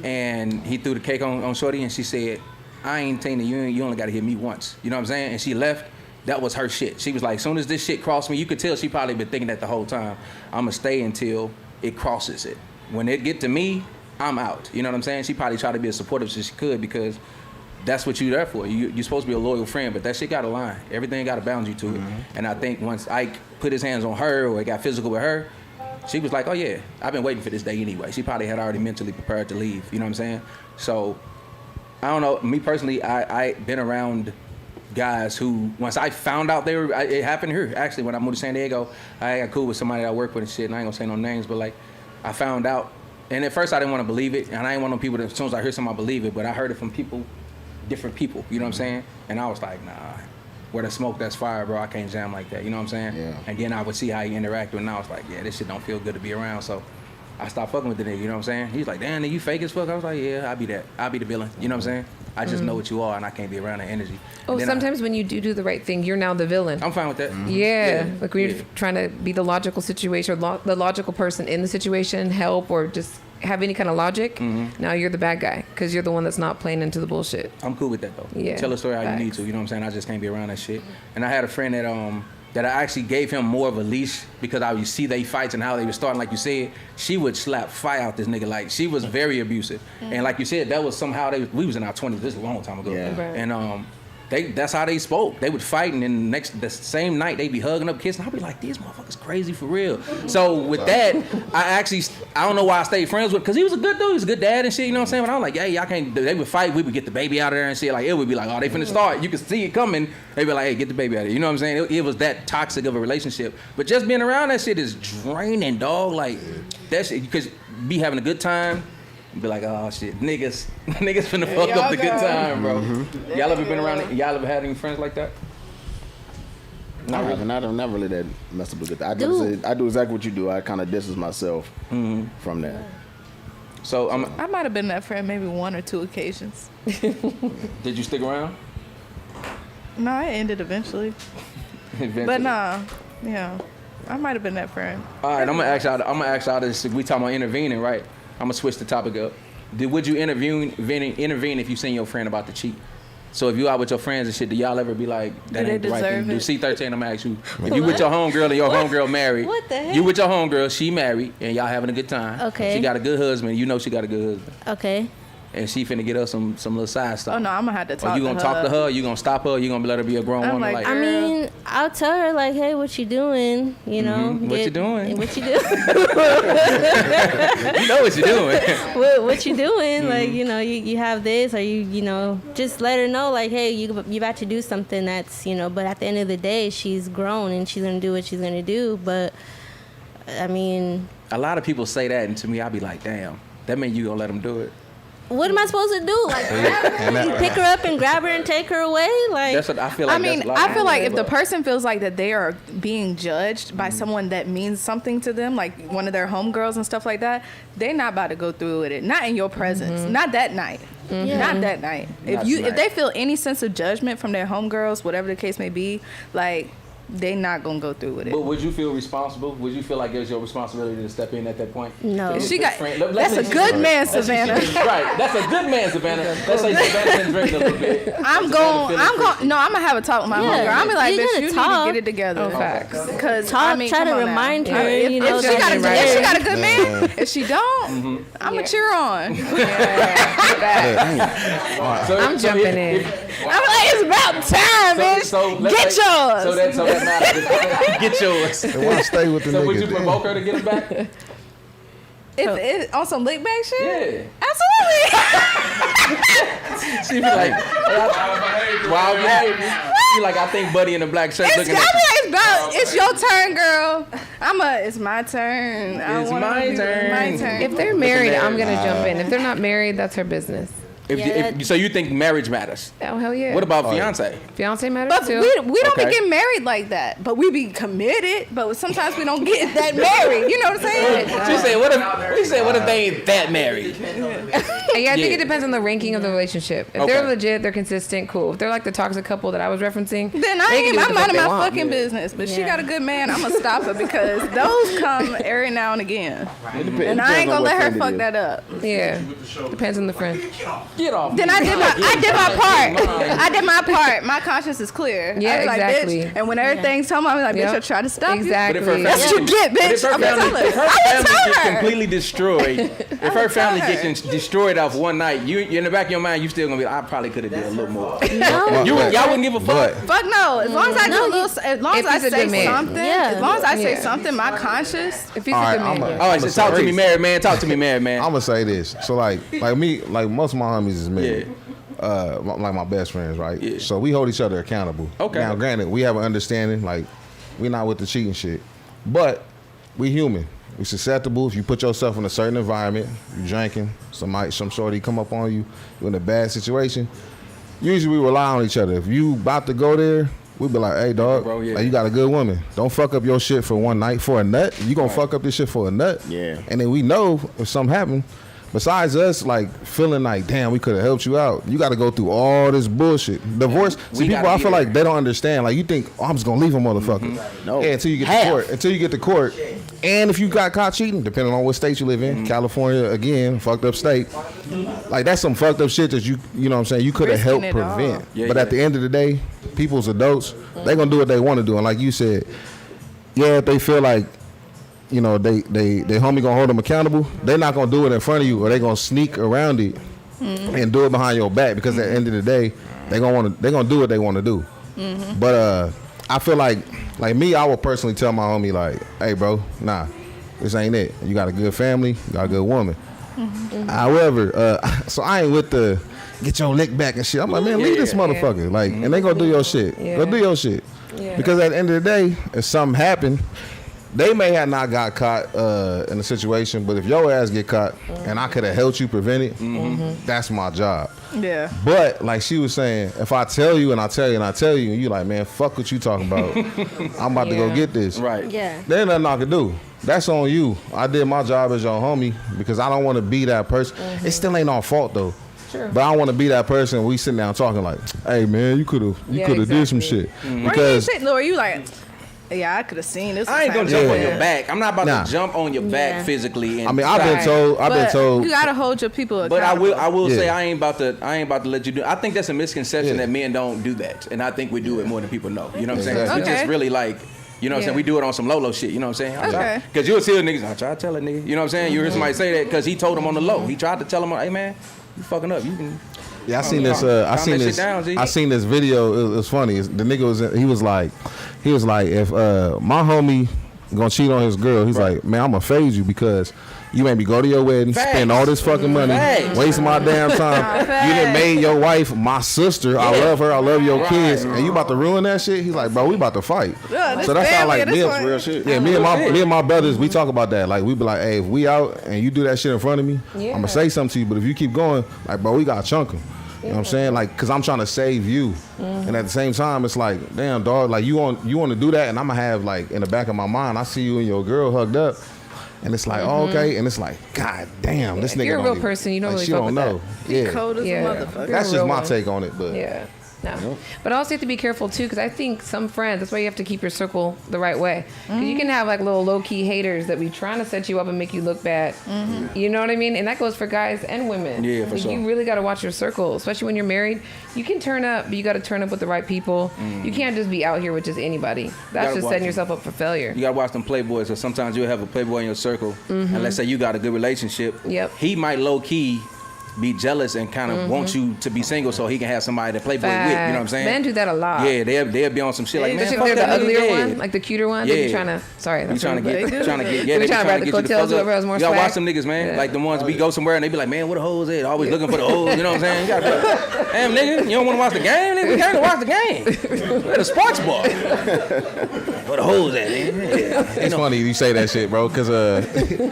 and he threw the cake on Shorty, and she said, "I ain't Tina, you only got to hit me once." You know what I'm saying? And she left. That was her shit. She was like, as soon as this shit crossed me, you could tell she probably been thinking that the whole time. I'm gonna stay until it crosses it. When it get to me, I'm out. You know what I'm saying? She probably tried to be as supportive as she could because that's what you're there for. You're supposed to be a loyal friend, but that shit got a line. Everything got a boundary to it. And I think once Ike put his hands on her or it got physical with her, she was like, oh yeah, I've been waiting for this day anyway. She probably had already mentally prepared to leave. You know what I'm saying? So, I don't know. Me personally, I been around guys who, once I found out it happened here. Actually, when I moved to San Diego, I got cool with somebody that I work with and shit, and I ain't gonna say no names, but like, I found out, and at first I didn't want to believe it, and I ain't want no people that as soon as I hear something I believe it, but I heard it from different people, you know what I'm saying? And I was like, nah, where the smoke, that's fire, bro, I can't jam like that, you know what I'm saying? Yeah. And then I would see how he interacted, and I was like, yeah, this shit don't feel good to be around, so I stopped fucking with the nigga, you know what I'm saying? He's like, damn, nigga, you fake as fuck? I was like, yeah, I'll be that. I'll be the villain, you know what I'm saying? I just know what you are, and I can't be around that energy. Oh, sometimes when you do the right thing, you're now the villain. I'm fine with that. Yeah, like when you're trying to be the logical situation, or the logical person in the situation, help, or just have any kind of logic. Now you're the bad guy because you're the one that's not playing into the bullshit. I'm cool with that though. Yeah, tell a story how you need to. You know what I'm saying? I just can't be around that shit. And I had a friend that I actually gave him more of a leash because I would see they fights and how they were starting. Like you said, she would slap fire out this nigga. Like she was very abusive. And like you said, that was somehow we was in our 20s. This is a long time ago. Yeah. Right. And that's how they spoke. They would fight, and then the same night they'd be hugging up, kissing. I'd be like, these motherfuckers crazy for real. So with that, I don't know why I stayed friends with, because he was a good dude. He was a good dad and shit. You know what I'm saying? But I'm like, hey, y'all can't. They would fight. We would get the baby out of there and shit. Like it would be like, oh, they finna start. You could see it coming. They'd be like, hey, get the baby out of there. You know what I'm saying? It was that toxic of a relationship. But just being around that shit is draining, dog. Like that shit, because be having a good time. Be like, oh shit, niggas finna fuck up the good time, bro. Y'all ever been around? Y'all ever had any friends like that? I haven't. I don't never really that mess up with that. I do exactly what you do. I kind of distance myself from that. So I might have been that friend maybe 1 or 2 occasions. Did you stick around? No, it ended eventually. But nah, yeah, I might have been that friend. All right, I'm gonna ask y'all this. We talking about intervening, right? I'm gonna switch the topic up. Would you intervene if you seen your friend about to cheat? So if you out with your friends and shit, do y'all ever be like, that ain't the right thing to do? C13, I'm gonna ask you. If you with your homegirl and your homegirl married, What the heck? you with your homegirl, she married, and y'all having a good time. Okay. She got a good husband. You know she got a good husband. Okay. And she finna get us some little side stuff. Oh no, I'm gonna have to talk to her. You gonna talk to her? You gonna stop her? You gonna let her be a grown I'm woman? like, I mean, I'll tell her like, hey, what you doing? You know, What you doing? What you doing? You know what you doing. what you doing? Like, you know, you have this, or you know, just let her know like, hey, you about to do something that's, you know. But at the end of the day, she's grown and she's gonna do what she's gonna do. But I mean, a lot of people say that, and to me, I be like, damn, that mean you gonna let them do it? what am I supposed to do? Like, pick her up and grab her and take her away? Like, That's what I feel like. I mean, that's I feel like if the person feels like that they are being judged by someone that means something to them, like one of their homegirls and stuff like that, they're not about to go through with it. Not in your presence. Not that night. Not that night. If they feel any sense of judgment from their homegirls, whatever the case may be, like, they not gonna go through with it. But would you feel responsible? Would you feel like it was your responsibility to step in at that point? No. She got. That's a good man, Savannah. Right. That's a good man, Savannah. Let's say Savannah been drinking a little bit. I'm going. No, I'm gonna have a talk with my homegirl. I'm be like, you're bitch, gonna you talk. need to get it together. Oh, facts. Because try I mean, to come on remind now. her. If, you know, if she got a good man, if she don't, I'm Yeah. a cheer on. I'm jumping in. I'm like, it's about time, bitch. Get yours. So that matters. Get yours. They want to stay with the So niggas. would you damn. provoke her to get it back? If on some lick back shit? Yeah. Absolutely. She'd be like, wild behavior. She like, I think Buddy in the black shirt looking at you. It's your turn, girl. It's my turn. It's my turn. My turn. If they're married, I'm gonna jump in. If they're not married, that's her business. So you think marriage matters? Oh hell yeah. What about fiance? Fiance matters But too. we don't Okay. be getting married like that. But we be committed. But sometimes we don't get that married. You know what I'm saying? She said, what if they ain't that married? Yeah, I think Yeah. it depends on the ranking of the relationship. If they're legit, they're consistent, cool. If they're like the toxic couple that I was referencing, Then they I'm can do what the fuck minding they my want. fucking business. But she got a good man. I'm gonna stop her because those come every now and again. And I ain't gonna let her fuck that up. Yeah, depends on the friend. Get off. Then I did my part. I did my part. My conscience is clear. Yeah, I was like, exactly. bitch. And when everything's told me, I'm like, bitch, Yep. I'll try to stop Exactly. you. That's what you get, bitch. I'm gonna tell her. If her I'm family gonna gets tell her. completely destroyed, if her family her. gets destroyed off one night, you in the back of your mind, you still gonna be like, I probably could have did a little more. no. Y'all wouldn't give a fuck. Fuck no. As long as I do a little, as long as If I he's a say good man. something, Yeah. as long as I say Yeah. something, my conscience. If he's All a right, good man, yeah. All right, so talk to me, married man. Talk to me, married man. I'm gonna say this. So like me, like most of my homies is married. Like my best friends, right? Yeah. So we hold each other accountable. Okay. Now, granted, we have an understanding. Like we not with the cheating shit, but we human. We susceptible. If you put yourself in a certain environment, you drinking, some shorty come up on you, you're in a bad situation. Usually we rely on each other. If you about to go there, we be like, hey dog, Bro, yeah. like, you got a good woman. Don't fuck up your shit for one night for a nut. You gonna fuck up this shit for a nut. Yeah. And then we know if something happen, besides us, like feeling like, damn, we could have helped you out. You got to go through all this bullshit. Divorce. See, people, I feel like they don't understand. Like you think, oh, I'm just gonna leave a motherfucker. No. Yeah, until you get to court. Until you get to court, and if you got caught cheating, depending on what state you live in, California again, fucked up state. Like that's some fucked up shit that you know what I'm saying, you could have helped prevent. But at the end of the day, people's adults, they gonna do what they want to do. And like you said, yeah, if they feel like, you know, they homie gonna hold them accountable, they're not gonna do it in front of you, or they gonna sneak around it and do it behind your back, because at the end of the day, they gonna do what they want to do. But I feel like me, I would personally tell my homie like, hey bro, nah, this ain't it. You got a good family, you got a good woman. However, so I ain't with the get your lick back and shit. I'm like, man, leave this motherfucker. Like, and they gonna do your shit. Go do your shit. Because at the end of the day, if something happened, they may have not got caught in a situation, but if your ass get caught and I could have helped you prevent it, that's my job. Yeah. But like she was saying, if I tell you and I tell you and I tell you, and you like, man, fuck what you talking about. I'm about to go get this. Right. Yeah. There ain't nothing I can do. That's on you. I did my job as your homie because I don't want to be that person. It still ain't our fault though. Sure. But I don't want to be that person. We sitting down talking like, hey man, you could have did some shit. Because Or you like, yeah, I could have seen this. I ain't gonna jump on your back. I'm not about to jump on your back physically. And I mean, I've been told. You gotta hold your people accountable. But I will say I ain't about to let you do. I think that's a misconception that men don't do that, and I think we do it more than people know. You know what I'm saying? Okay. We just really like. You know what I'm saying? We do it on some Lolo shit. You know what I'm saying? Okay. Because you'll see niggas, I try to tell a nigga. You know what I'm saying? You hear somebody say that because he told him on the low. He tried to tell him, hey man, you fucking up. You can. Yeah, I seen this. I seen this video. It was funny. The nigga he was like, if my homie gonna cheat on his girl, he's like, man, I'm gonna fade you because you made me go to your wedding, spend all this fucking money, waste my damn time. You done made your wife my sister. I love her. I love your kids, and you about to ruin that shit. He's like, bro, we about to fight. So that's how like me, real shit. Yeah, me and my brothers, we talk about that. Like we be like, hey, if we out and you do that shit in front of me, I'm gonna say something to you. But if you keep going, like, bro, we gotta chunk him. You know what I'm saying? Like, because I'm trying to save you. And at the same time, it's like, damn, dog, like, you want to do that? And I'm going to have, like, in the back of my mind, I see you and your girl hugged up. And it's like, oh, okay. And it's like, God damn, this nigga. If you're a real person, you don't really fuck with that. Yeah. Cold as a motherfucker. That's just my take on it. But yeah. No. But also you have to be careful too, because I think some friends, that's why you have to keep your circle the right way. Because you can have like little low-key haters that be trying to set you up and make you look bad. You know what I mean? And that goes for guys and women. Yeah, for sure. You really got to watch your circle, especially when you're married. You can turn up, but you got to turn up with the right people. You can't just be out here with just anybody. That's just setting yourself up for failure. You got to watch them playboys, or sometimes you'll have a playboy in your circle, and let's say you got a good relationship. He might low-key be jealous and kind of want you to be single so he can have somebody to play with. You know what I'm saying? Men do that a lot. Yeah, they'll be on some shit like, man, especially fuck if they're that the nigga. uglier one, like the cuter one. They be trying to. Sorry, that's trying to get. They be trying to ride the coattails whoever has more swag. You gotta watch them swag. niggas, man. Like the ones we go somewhere and they be like, man, where the hoes at? Always looking for the hoes. You know what I'm saying? You gotta be like, damn nigga, you don't want to watch the game? Nigga, we came to watch the game. We're at a sports bar. Where the hoes at? Nigga? It's funny you say that shit, bro. Because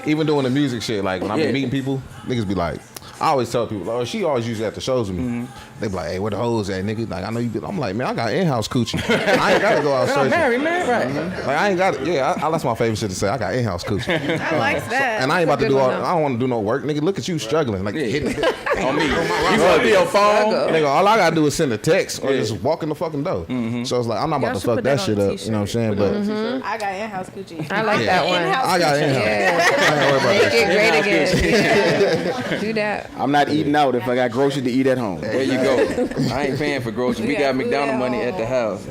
even doing the music shit, like when I be meeting people, niggas be like, I always tell people, oh, she always usually at the shows with me. They be like, hey, where the hoes at, nigga? Like, I know you be. I'm like, man, I got in-house coochie. I ain't got to go out searching. I'm married, man, right? Like, I ain't got it. Yeah, that's my favorite shit to say. I got in-house coochie. I like that. And I ain't about to do all. I don't want to do no work, nigga. Look at you struggling, like hitting on me. You want to be your phone, nigga? All I gotta do is send a text or just walk in the fucking door. So it's like I'm not about to fuck that shit up. You know what I'm saying? But I got in-house coochie. I like that one. I got in-house. I ain't worry about Make that it shit. great again. Do that. I'm not eating out if I got groceries to eat at home. There you go. I ain't paying for groceries. We got McDonald's money at the house.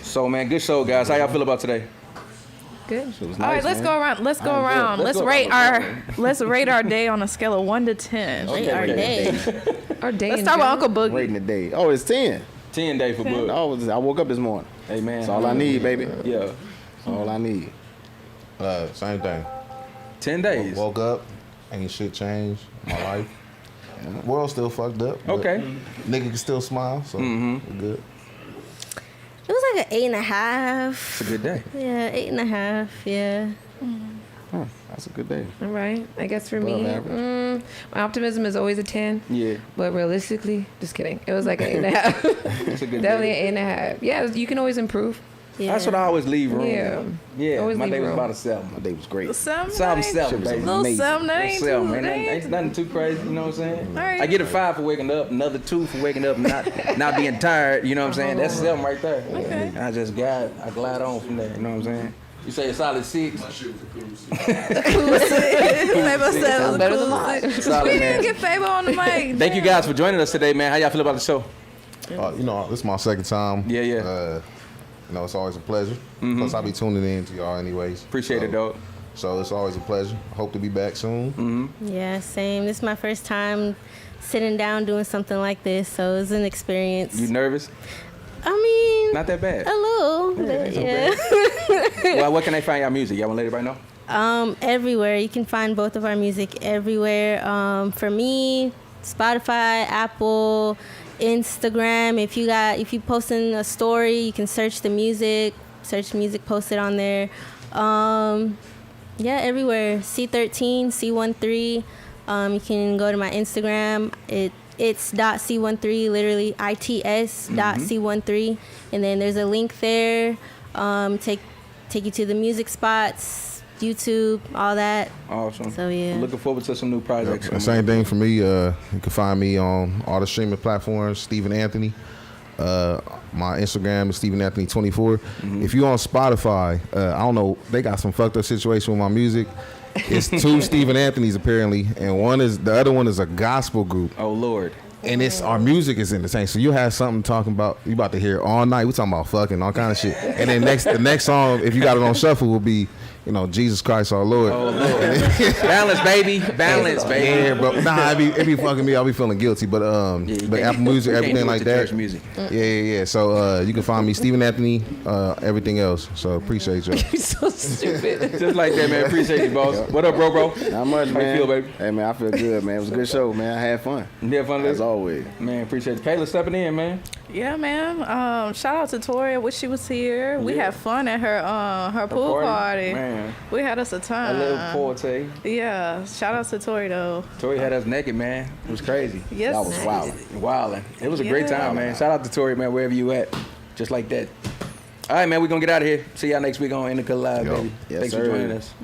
So man, good show, guys. How y'all feel about today? Good. All right, let's go around. Let's go around. Let's rate our day on a scale of 1 to 10. Rate our day. Our day. Let's start with Uncle Boogie. Rating the day. Oh, it's 10. 10 day for Boog. Oh, I woke up this morning. Hey man, That's all I need, baby. Yeah. That's all I need. Same thing. 10 days. Woke up, ain't shit changed in my life. World still fucked up. Okay. Nigga can still smile, so we're good. It was like an 8.5. It's a good day. Yeah, 8.5. Yeah. That's a good day. All right. I guess for me, average. my optimism is always a 10. Yeah. But realistically, just kidding. It was like an 8.5. It's a good Definitely day. an 8.5. Yeah, you can always improve. Yeah. That's what I always leave room. Yeah. Yeah. Always My leave day was room. about a 7. My day was great. Something, Something, baby. little amazing. something that ain't Seven, too, man. that Ain't nothing too crazy, you know what I'm saying? All right. I get a 5 for waking up, another 2 for waking up, not being tired, you know what I'm saying? That's 7 right there. Okay. I glide on from there, you know what I'm saying? You say a solid 6. My shit was a cool shit. Fabo said it was Better than cool. mine. Solid, We man. didn't get Fabo on the mic. Thank you guys for joining us today, man. How y'all feel about the show? You know, this is my second time. Yeah. You know, it's always a pleasure. Plus, I'll be tuning in to y'all anyways. Appreciate it, dog. So it's always a pleasure. Hope to be back soon. Yeah, same. This is my first time sitting down doing something like this, so it's an experience. You nervous? I mean, Not that bad. a little, Yeah, but ain't so yeah. Well, where can they find y'all music? Y'all want to let everybody know? Everywhere. You can find both of our music everywhere. For me, Spotify, Apple, Instagram. If you posting a story, you can search the music, posted on there. Yeah, everywhere. C13, C13. You can go to my Instagram. It's .c13, literally ITS .c13, and then there's a link there. Take you to the music spots, YouTube, all that. Awesome. So yeah. I'm looking forward to some new projects. And same thing for me. You can find me on all the streaming platforms. Stephen Anthony. My Instagram is Stephen Anthony 24. If you on Spotify, I don't know. They got some fucked up situation with my music. It's 2 Stephen Anthonys apparently, and the other one is a gospel group. Oh Lord. And our music is in the same. So you have something talking about, you about to hear all night. We talking about fucking all kind of shit. And then the next song, if you got it on shuffle, will be, Jesus Christ our Lord. Oh Lord. Balance, baby. Balance, baby. Yeah, bro. Nah, it be fucking me. I'll be feeling guilty. But Apple Music, you can't everything do it like to that. church music. Yeah. So you can find me Stephen Anthony, everything else. So appreciate y'all. You're so stupid. Just like that, man. Appreciate you, boss. What up, bro? Not much, How you man. feel, baby? Hey, man, I feel good, man. It was a good show, man. I had fun. You had fun, As always. Man, appreciate it. Kayla stepping in, man. Yeah, man. Shout out to Tory. I wish she was here. We had fun at her pool party. Man. We had us a time. A little party. Yeah. Shout out to Tory though. Tory had us naked, man. It was crazy. Yes. That was wild. Wildin'. It was a great Yeah. time, man. Shout out to Tory, man, wherever you at. Just like that. All right, man, we're going to get out of here. See y'all next week on Indica Live, baby. Yes, Thanks sir. for joining us.